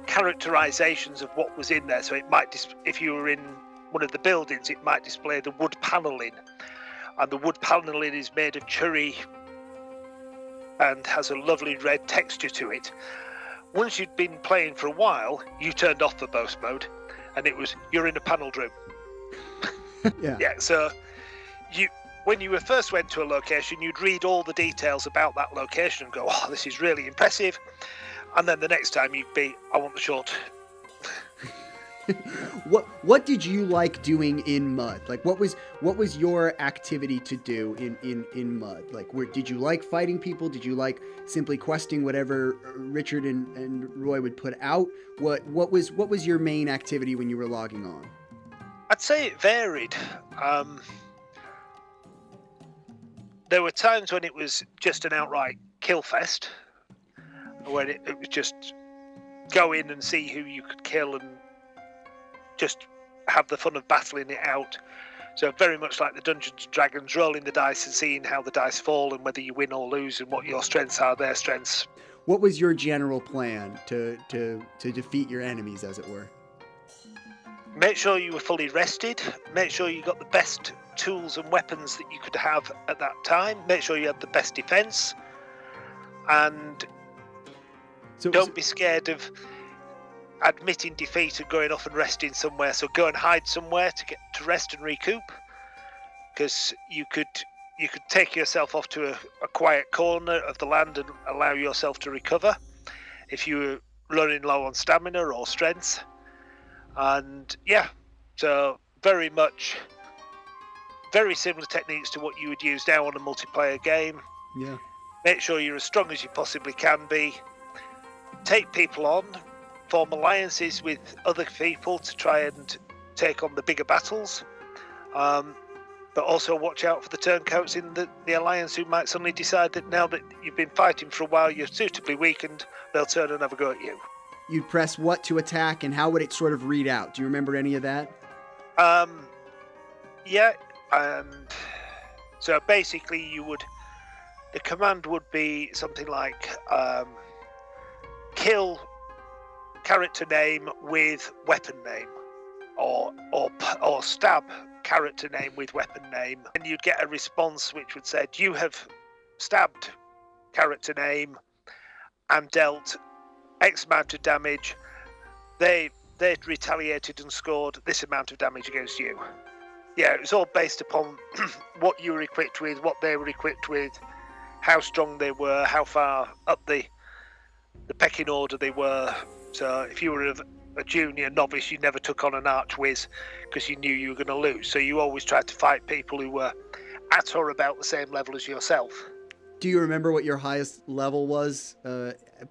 characterizations of what was in there. So it might, if you were in one of the buildings, it might display the wood paneling, and the wood paneling is made of cherry and has a lovely red texture to it. Once you'd been playing for a while, you turned off verbose mode, and it was, you're in a panelled room. Yeah. So when you first went to a location, you'd read all the details about that location and go, oh, this is really impressive. And then the next time you'd be, I want the short. What did you like doing in MUD? Like, what was your activity to do in MUD? Like, did you like fighting people? Did you like simply questing whatever Richard and Roy would put out? What was your main activity when you were logging on? I'd say it varied. There were times when it was just an outright kill fest, when it was just go in and see who you could kill and just have the fun of battling it out. So very much like the Dungeons and Dragons, rolling the dice and seeing how the dice fall and whether you win or lose and what your strengths are, their strengths. What was your general plan to defeat your enemies, as it were? Make sure you were fully rested. Make sure you got the best tools and weapons that you could have at that time. Make sure you had the best defense. And don't be scared of admitting defeat and going off and resting somewhere. So go and hide somewhere to get to rest and recoup, because you could take yourself off to a quiet corner of the land and allow yourself to recover if you were running low on stamina or strength. And so very similar techniques to what you would use now on a multiplayer game. Yeah. Make sure you're as strong as you possibly can be. Take people on, form alliances with other people to try and take on the bigger battles. But also watch out for the turncoats in the alliance who might suddenly decide that now that you've been fighting for a while, you're suitably weakened, they'll turn and have a go at you. You'd press what to attack, and how would it sort of read out? Do you remember any of that? Yeah, and so basically the command would be something like kill character name with weapon name. or stab character name with weapon name, and you'd get a response which would say, you have stabbed character name and dealt X amount of damage. They retaliated and scored this amount of damage against you. Yeah, it was all based upon what you were equipped with, what they were equipped with, how strong they were, how far up the pecking order they were. So if you were a junior novice, you never took on an archwiz because you knew you were going to lose. So you always tried to fight people who were at or about the same level as yourself. Do you remember what your highest level was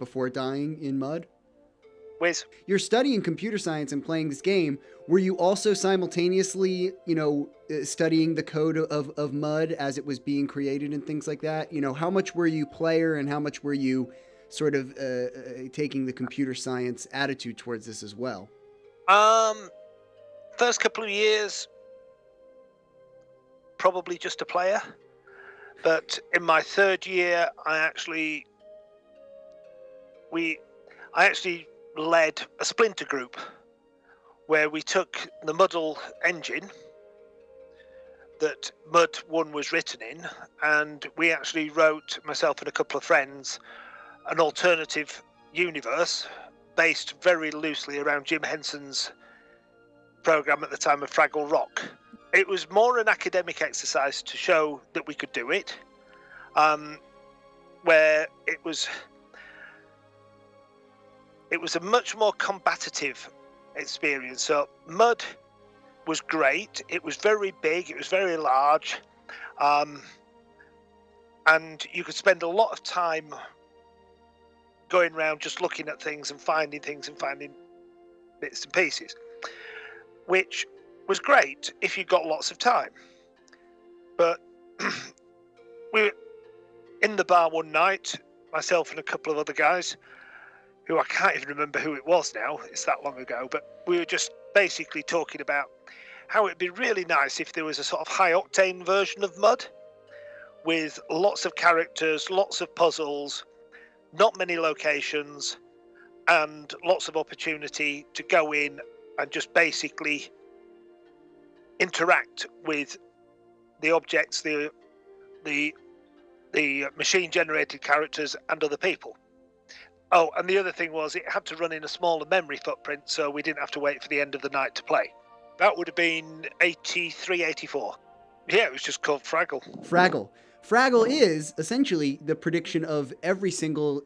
before dying in MUD? Wiz? You're studying computer science and playing this game. Were you also simultaneously, studying the code of MUD as it was being created and things like that? How much were you player and how much were you sort of taking the computer science attitude towards this as well? First couple of years, probably just a player. But in my third year, I actually led a splinter group where we took the MUD1 engine that MUD1 was written in, and we actually wrote, myself and a couple of friends, an alternative universe based very loosely around Jim Henson's program at the time of Fraggle Rock. It was more an academic exercise to show that we could do it, where it was a much more combative experience. So MUD was great. It was very big. It was very large. And you could spend a lot of time going around just looking at things and finding bits and pieces, which was great if you got lots of time. But we were in the bar one night, myself and a couple of other guys, who I can't even remember who it was now, it's that long ago, but we were just basically talking about how it'd be really nice if there was a sort of high-octane version of MUD with lots of characters, lots of puzzles, not many locations, and lots of opportunity to go in and just basically interact with the objects, the machine-generated characters and other people. Oh, and the other thing was it had to run in a smaller memory footprint, so we didn't have to wait for the end of the night to play. That would have been 83, 84. Yeah, it was just called Fraggle. Fraggle is essentially the prediction of every single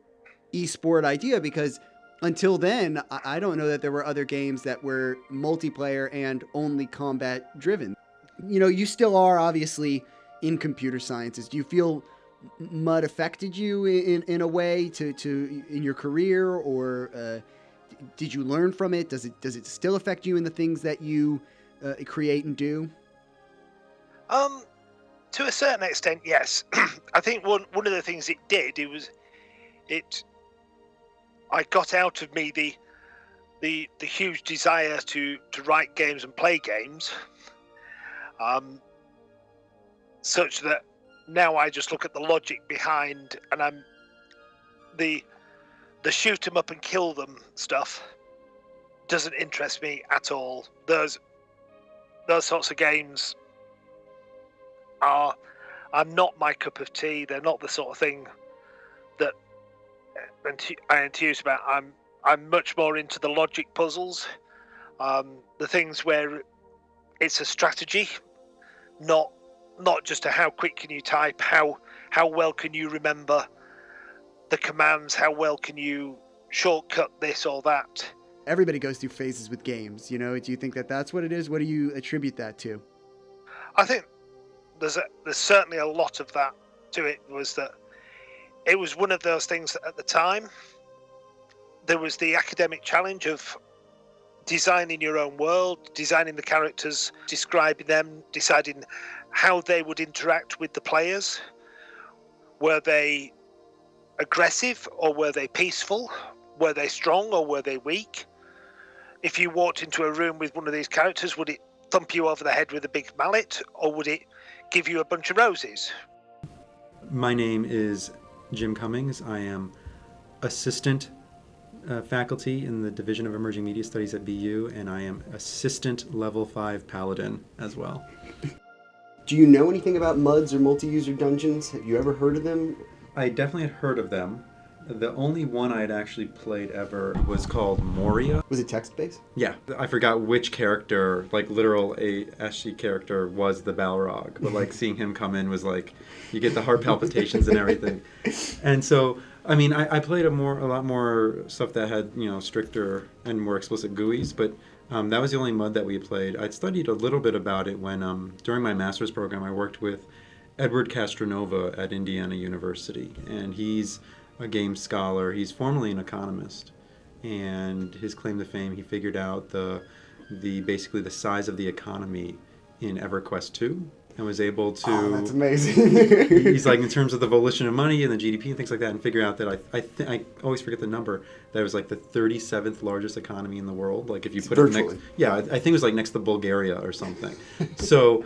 esport idea, because until then, I don't know that there were other games that were multiplayer and only combat driven. You still are obviously in computer sciences. Do you feel MUD affected you in a way to in your career, or did you learn from it? Does it still affect you in the things that you create and do? To a certain extent, yes. I think one of the things it did, I got out of me the huge desire to write games and play games, such that now I just look at the logic behind, and I'm the shoot 'em up and kill them stuff doesn't interest me at all. Those sorts of games are not my cup of tea. They're not the sort of thing that I enthuse about. I'm much more into the logic puzzles, the things where it's a strategy, not just a how quick can you type, how well can you remember the commands, how well can you shortcut this or that. Everybody goes through phases with games, do you think that that's what it is? What do you attribute that to? I think there's certainly a lot of that to it. Was that it was one of those things that at the time there was the academic challenge of designing your own world, designing the characters, describing them, deciding how they would interact with the players. Were they aggressive or were they peaceful? Were they strong or were they weak? If you walked into a room with one of these characters, would it thump you over the head with a big mallet, or would it give you a bunch of roses? My name is Jim Cummings. I am assistant faculty in the Division of Emerging Media Studies at BU, and I am Assistant Level 5 Paladin as well. Do you know anything about MUDs or multi-user dungeons? Have you ever heard of them? I definitely had heard of them. The only one I had actually played ever was called Moria. Was it text-based? Yeah, I forgot which character, like literal ASCII character, was the Balrog. But like seeing him come in was like, you get the heart palpitations and everything. And so, I mean, I played a lot more stuff that had, stricter and more explicit GUIs, but that was the only MUD that we played. I'd studied a little bit about it when, during my master's program, I worked with Edward Castronova at Indiana University, and he's a game scholar. He's formerly an economist, and his claim to fame, he figured out basically the size of the economy in EverQuest 2 and was able to... Oh, that's amazing. He's like, in terms of the volition of money and the GDP and things like that, and figure out that I always forget the number, that it was like the 37th largest economy in the world. Like if you put it next... Yeah, I think it was like next to Bulgaria or something. So...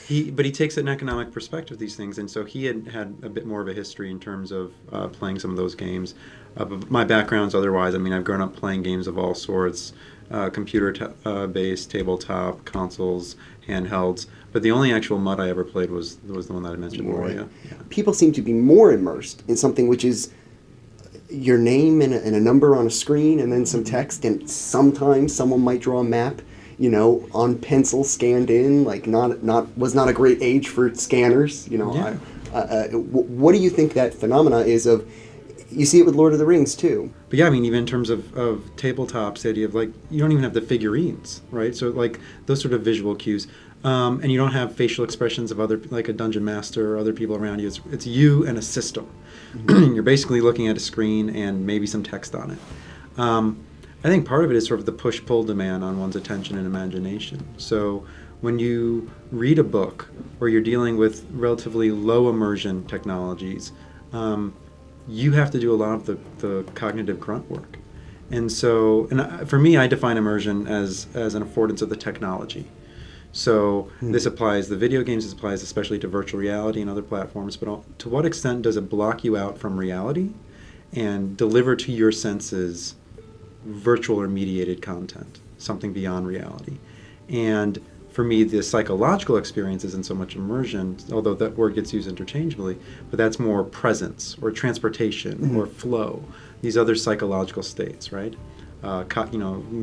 he takes an economic perspective of these things, and so he had a bit more of a history in terms of playing some of those games. But my background's otherwise. I mean, I've grown up playing games of all sorts, computer-based, tabletop, consoles, handhelds. But the only actual MUD I ever played was the one that I mentioned, Moria. Yeah. People seem to be more immersed in something which is your name and a number on a screen, and then some text, and sometimes someone might draw a map, on pencil scanned in, like was not a great age for scanners, Yeah. What do you think that phenomena is of, you see it with Lord of the Rings too. But yeah, I mean, even in terms of tabletops, the idea of like, you don't even have the figurines, right? So like those sort of visual cues. And you don't have facial expressions of like a dungeon master or other people around you. It's you and a system. Mm-hmm. You're basically looking at a screen and maybe some text on it. I think part of it is sort of the push-pull demand on one's attention and imagination. So when you read a book or you're dealing with relatively low immersion technologies, you have to do a lot of the cognitive grunt work. And so, for me, I define immersion as an affordance of the technology. So this applies to video games, this applies especially to virtual reality and other platforms, but to what extent does it block you out from reality and deliver to your senses virtual or mediated content, something beyond reality? And for me, the psychological experience isn't so much immersion, although that word gets used interchangeably, but that's more presence or transportation or flow, these other psychological states, right?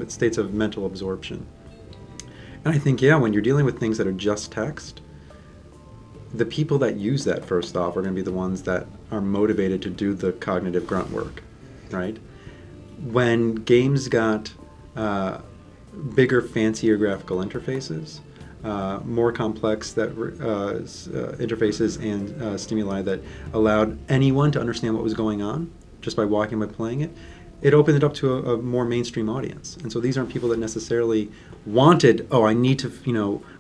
States of mental absorption. And I think, when you're dealing with things that are just text, the people that use that, first off, are going to be the ones that are motivated to do the cognitive grunt work, right? When games got bigger, fancier graphical interfaces, more complex interfaces and stimuli that allowed anyone to understand what was going on just by walking, by playing it, it opened it up to a more mainstream audience. And so these aren't people that necessarily wanted, I need to,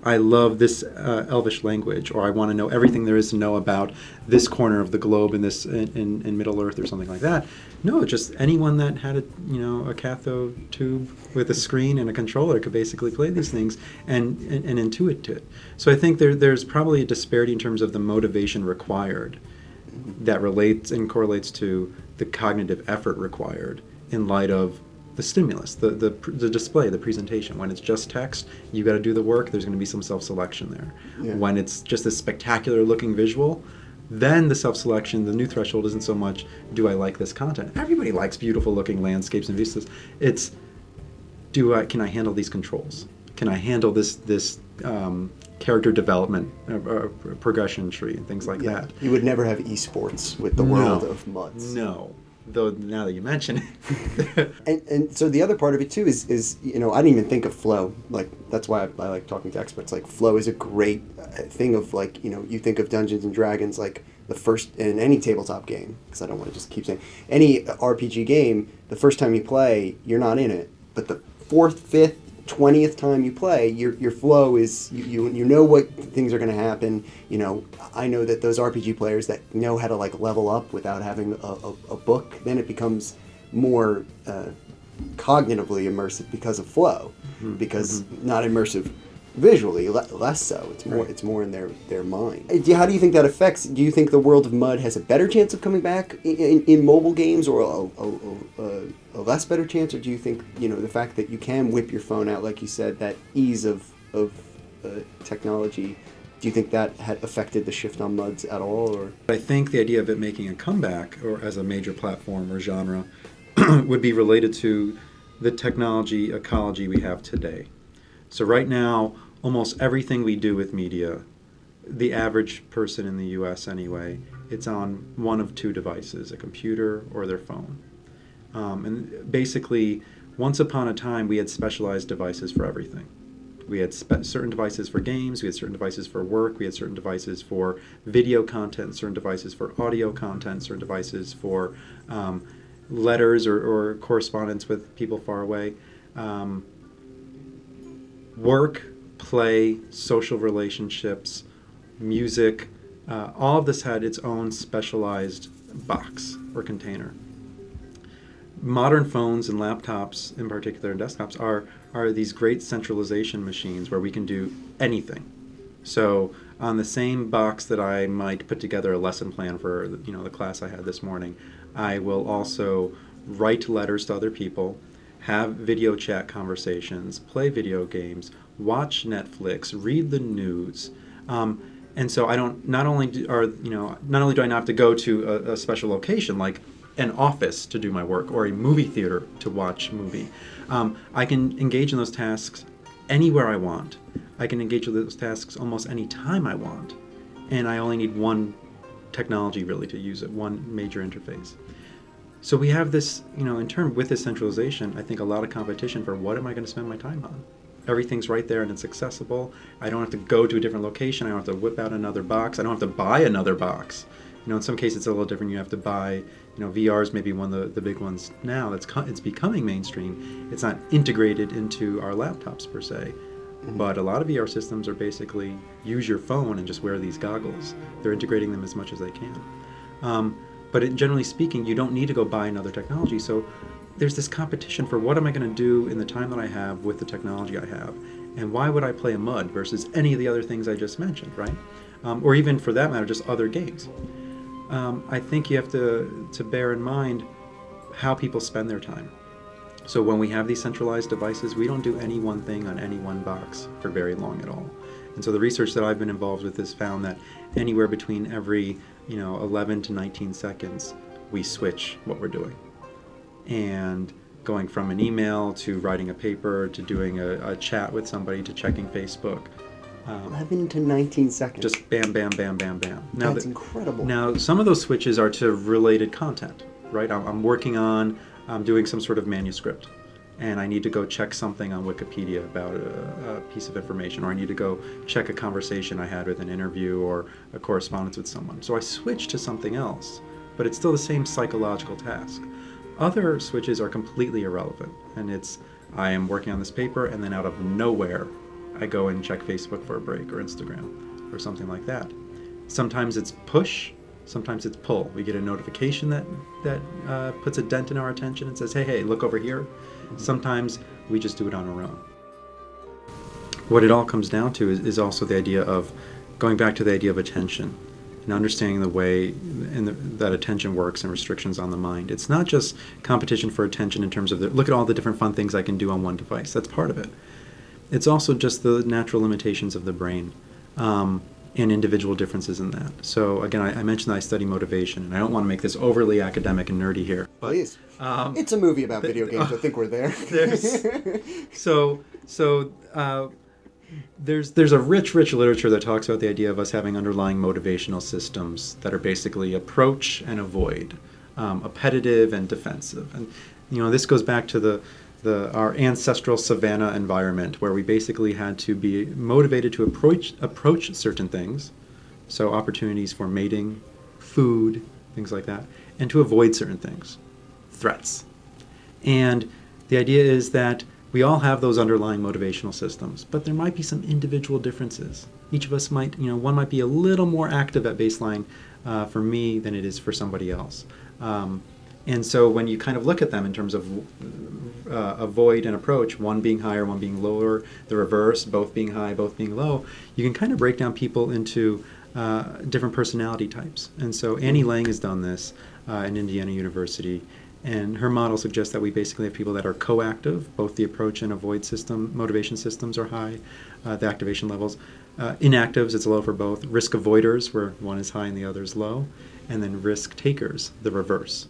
I love this Elvish language, or I want to know everything there is to know about this corner of the globe in Middle Earth or something like that. No, just anyone that had a cathode tube with a screen and a controller could basically play these things and intuit to it. So I think there's probably a disparity in terms of the motivation required that relates and correlates to the cognitive effort required in light of the stimulus, the display, the presentation. When it's just text, you got to do the work. There's going to be some self-selection there. Yeah. When it's just a spectacular looking visual, then the self-selection, the new threshold isn't so much, do I like this content? Everybody likes beautiful looking landscapes and vistas. It's, can I handle these controls? Can I handle this character development, progression tree, and things like that? You would never have esports with the world of MUDs. No. Though now that you mention it. and so the other part of it too is I didn't even think of flow. Like, that's why I like talking to experts. Like, flow is a great thing of, like, you think of Dungeons and Dragons, like the first, in any tabletop game, because I don't want to just keep saying, any RPG game, the first time you play, you're not in it. But the 4th, 5th, 20th time you play, your flow is, you know what things are going to happen. I know that those RPG players that know how to, like, level up without having a book, then it becomes more cognitively immersive because of flow, because not immersive visually, less so. It's more Right. it's more in their mind. How do you think that affects? Do you think the world of MUD has a better chance of coming back in mobile games, or a less better chance, or do you think the fact that you can whip your phone out, like you said, that ease of technology? Do you think that had affected the shift on MUDs at all, or? I think the idea of it making a comeback, or as a major platform or genre, would be related to the technology ecology we have today. So right now, almost everything we do with media, the average person in the US anyway, it's on one of two devices, a computer or their phone. And basically, once upon a time, we had specialized devices for everything. We had certain devices for games, we had certain devices for work, we had certain devices for video content, certain devices for audio content, certain devices for letters or correspondence with people far away. Work, play, social relationships, music, all of this had its own specialized box or container. Modern phones and laptops, in particular, and desktops, are these great centralization machines where we can do anything. So on the same box that I might put together a lesson plan for the class I had this morning, I will also write letters to other people, have video chat conversations, play video games, watch Netflix, read the news, and so I don't. Not only do I not have to go to a special location like an office to do my work or a movie theater to watch a movie. I can engage in those tasks anywhere I want. I can engage with those tasks almost any time I want, and I only need one technology really to use it, one major interface. So we have this, in turn, with this centralization, I think a lot of competition for what am I going to spend my time on. Everything's right there and it's accessible. I don't have to go to a different location. I don't have to whip out another box. I don't have to buy another box. In some cases it's a little different. You have to buy, VR is maybe one of the big ones now. It's becoming mainstream. It's not integrated into our laptops per se. But a lot of VR systems are basically use your phone and just wear these goggles. They're integrating them as much as they can. But generally speaking, you don't need to go buy another technology. So there's this competition for what am I going to do in the time that I have with the technology I have, and why would I play a MUD versus any of the other things I just mentioned, right? Or even for that matter, just other games. I think you have to bear in mind how people spend their time. So when we have these centralized devices, we don't do any one thing on any one box for very long at all. And so the research that I've been involved with has found that anywhere between every 11 to 19 seconds, we switch what we're doing. And going from an email to writing a paper to doing a chat with somebody to checking Facebook. 11 to 19 seconds. Just bam, bam, bam, bam, bam. Now That's incredible. Now, some of those switches are to related content, right? I'm working on doing some sort of manuscript, and I need to go check something on Wikipedia about a piece of information, or I need to go check a conversation I had with an interview or a correspondence with someone. So I switch to something else, but it's still the same psychological task. Other switches are completely irrelevant, and I am working on this paper, and then out of nowhere, I go and check Facebook for a break, or Instagram, or something like that. Sometimes it's push, sometimes it's pull. We get a notification that puts a dent in our attention and says, hey, look over here. Sometimes we just do it on our own. What it all comes down to is also the idea of going back to the idea of attention and understanding the way that attention works and restrictions on the mind. It's not just competition for attention in terms of look at all the different fun things I can do on one device. That's part of it. It's also just the natural limitations of the brain and individual differences in that. So again, I mentioned that I study motivation, and I don't want to make this overly academic and nerdy here. But, please. It's a movie about video games. I think we're there. There's a rich literature that talks about the idea of us having underlying motivational systems that are basically approach and avoid, appetitive and defensive. And this goes back to our ancestral savanna environment, where we basically had to be motivated to approach certain things, so opportunities for mating, food, things like that, and to avoid certain things, threats. And the idea is that we all have those underlying motivational systems, but there might be some individual differences. Each of us might, one might be a little more active at baseline for me than it is for somebody else. And so when you kind of look at them in terms of avoid and approach, one being higher, one being lower, the reverse, both being high, both being low, you can kind of break down people into different personality types. And so Annie Lang has done this in Indiana University. And her model suggests that we basically have people that are coactive, both the approach and avoid system, motivation systems are high, the activation levels. Inactives, it's low for both. Risk avoiders, where one is high and the other is low. And then risk takers, the reverse.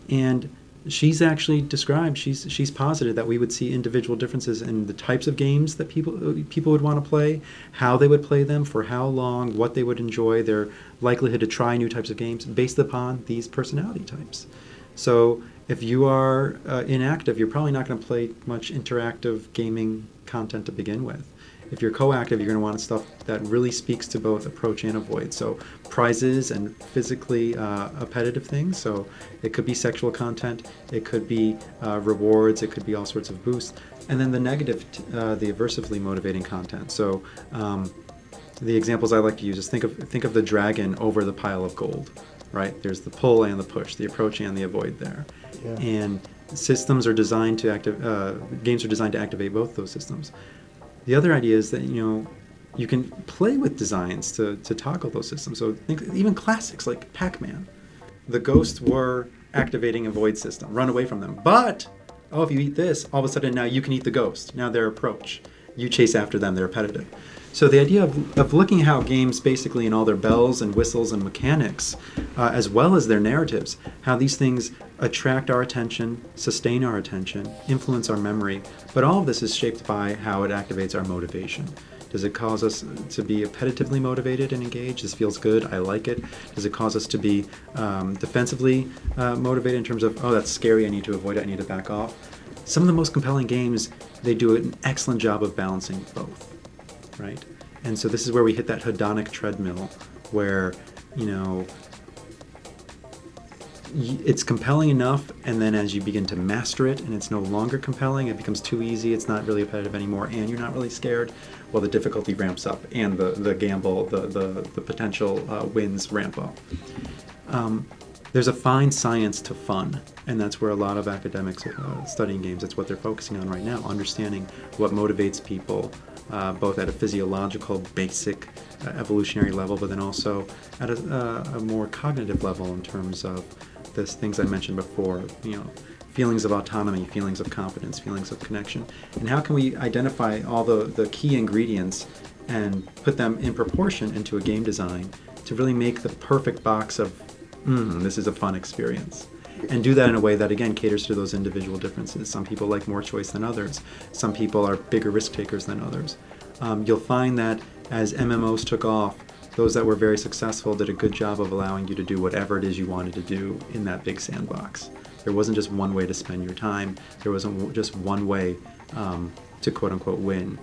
And she's actually described, she's posited that we would see individual differences in the types of games that people would want to play, how they would play them, for how long, what they would enjoy, their likelihood to try new types of games based upon these personality types. So if you are inactive, you're probably not going to play much interactive gaming content to begin with. If you're coactive, you're going to want stuff that really speaks to both approach and avoid. So prizes and physically appetitive things. So it could be sexual content, it could be rewards, it could be all sorts of boosts. And then the negative, the aversively motivating content. So the examples I like to use is think of the dragon over the pile of gold. Right? There's the pull and the push, the approach and the avoid there. Yeah. And systems are designed to games are designed to activate both those systems. The other idea is that, you can play with designs to toggle those systems. So think even classics like Pac-Man. The ghosts were activating a void system, run away from them. But, if you eat this, all of a sudden now you can eat the ghost. Now their approach. You chase after them, they're repetitive. So the idea of looking at how games basically in all their bells and whistles and mechanics, as well as their narratives, how these things attract our attention, sustain our attention, influence our memory, but all of this is shaped by how it activates our motivation. Does it cause us to be appetitively motivated and engaged? This feels good, I like it. Does it cause us to be defensively motivated in terms of, that's scary, I need to avoid it, I need to back off? Some of the most compelling games, they do an excellent job of balancing both. Right? And so this is where we hit that hedonic treadmill where, it's compelling enough, and then as you begin to master it and it's no longer compelling, it becomes too easy, it's not really appetitive anymore, and you're not really scared, well, the difficulty ramps up and the gamble, the potential wins ramp up. There's a fine science to fun, and that's where a lot of academics studying games, that's what they're focusing on right now, understanding what motivates people, both at a physiological, basic, evolutionary level, but then also at a more cognitive level in terms of these things I mentioned before, feelings of autonomy, feelings of confidence, feelings of connection, and how can we identify all the key ingredients and put them in proportion into a game design to really make the perfect box of, this is a fun experience. And do that in a way that, again, caters to those individual differences. Some people like more choice than others. Some people are bigger risk takers than others. You'll find that as MMOs took off, those that were very successful did a good job of allowing you to do whatever it is you wanted to do in that big sandbox. There wasn't just one way to spend your time. There wasn't just one way to quote-unquote win.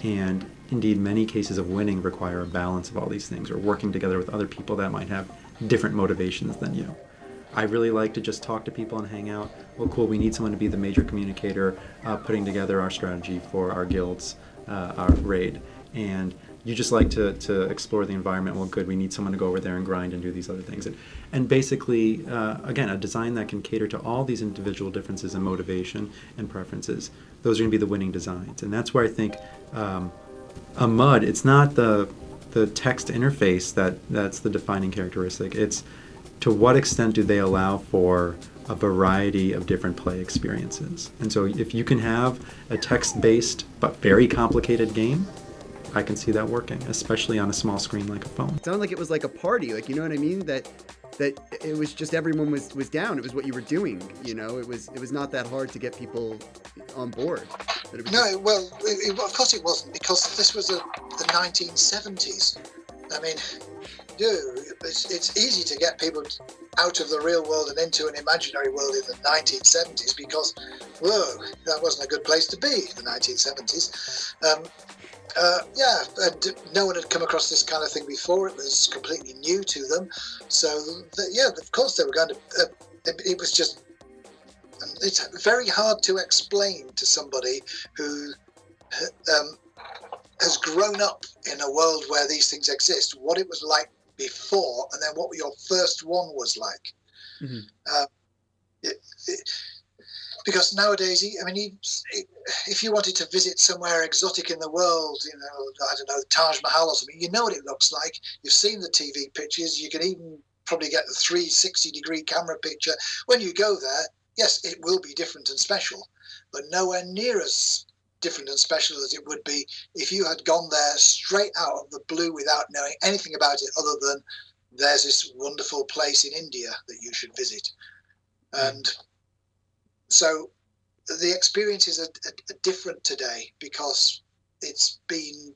And indeed, many cases of winning require a balance of all these things, or working together with other people that might have different motivations than you. I really like to just talk to people and hang out. Well, cool, we need someone to be the major communicator, putting together our strategy for our guilds, our raid. And you just like to explore the environment. Well, good, we need someone to go over there and grind and do these other things. And basically, again, a design that can cater to all these individual differences in motivation and preferences. Those are going to be the winning designs. And that's where I think a MUD, it's not the text interface that's the defining characteristic. It's to what extent do they allow for a variety of different play experiences. And so if you can have a text-based but very complicated game, I can see that working, especially on a small screen like a phone. It sounded like it was like a party, like, you know what I mean? That it was just everyone was down. It was what you were doing, It was not that hard to get people on board. Of course it wasn't, because this was the 1970s. I mean, it's easy to get people out of the real world and into an imaginary world in the 1970s because, that wasn't a good place to be, the 1970s. And no one had come across this kind of thing before. It was completely new to them. So, of course they were going to... it was just... It's very hard to explain to somebody who has grown up in a world where these things exist, what it was like before, and then what your first one was like. Mm-hmm. because nowadays, I mean, if you wanted to visit somewhere exotic in the world, I don't know, Taj Mahal or something, you know what it looks like. You've seen the TV pictures. You can even probably get the 360-degree camera picture. When you go there, yes, it will be different and special, but nowhere near as different and special as it would be if you had gone there straight out of the blue without knowing anything about it other than there's this wonderful place in India that you should visit. And so the experiences are different today because it's been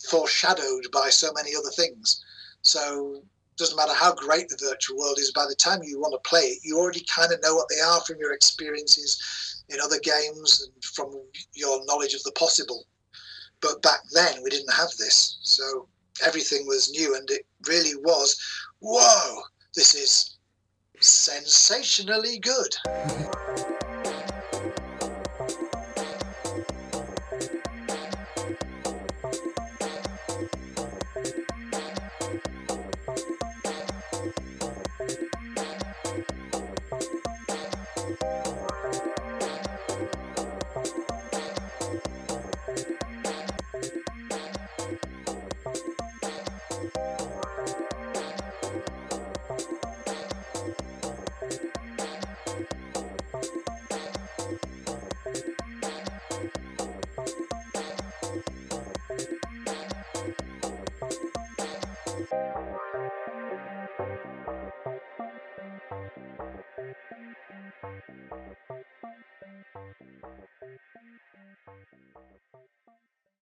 foreshadowed by so many other things. So it doesn't matter how great the virtual world is, by the time you want to play it, you already kind of know what they are from your experiences in other games and from your knowledge of the possible. But back then we didn't have this. So everything was new, and it really was, whoa, this is sensationally good.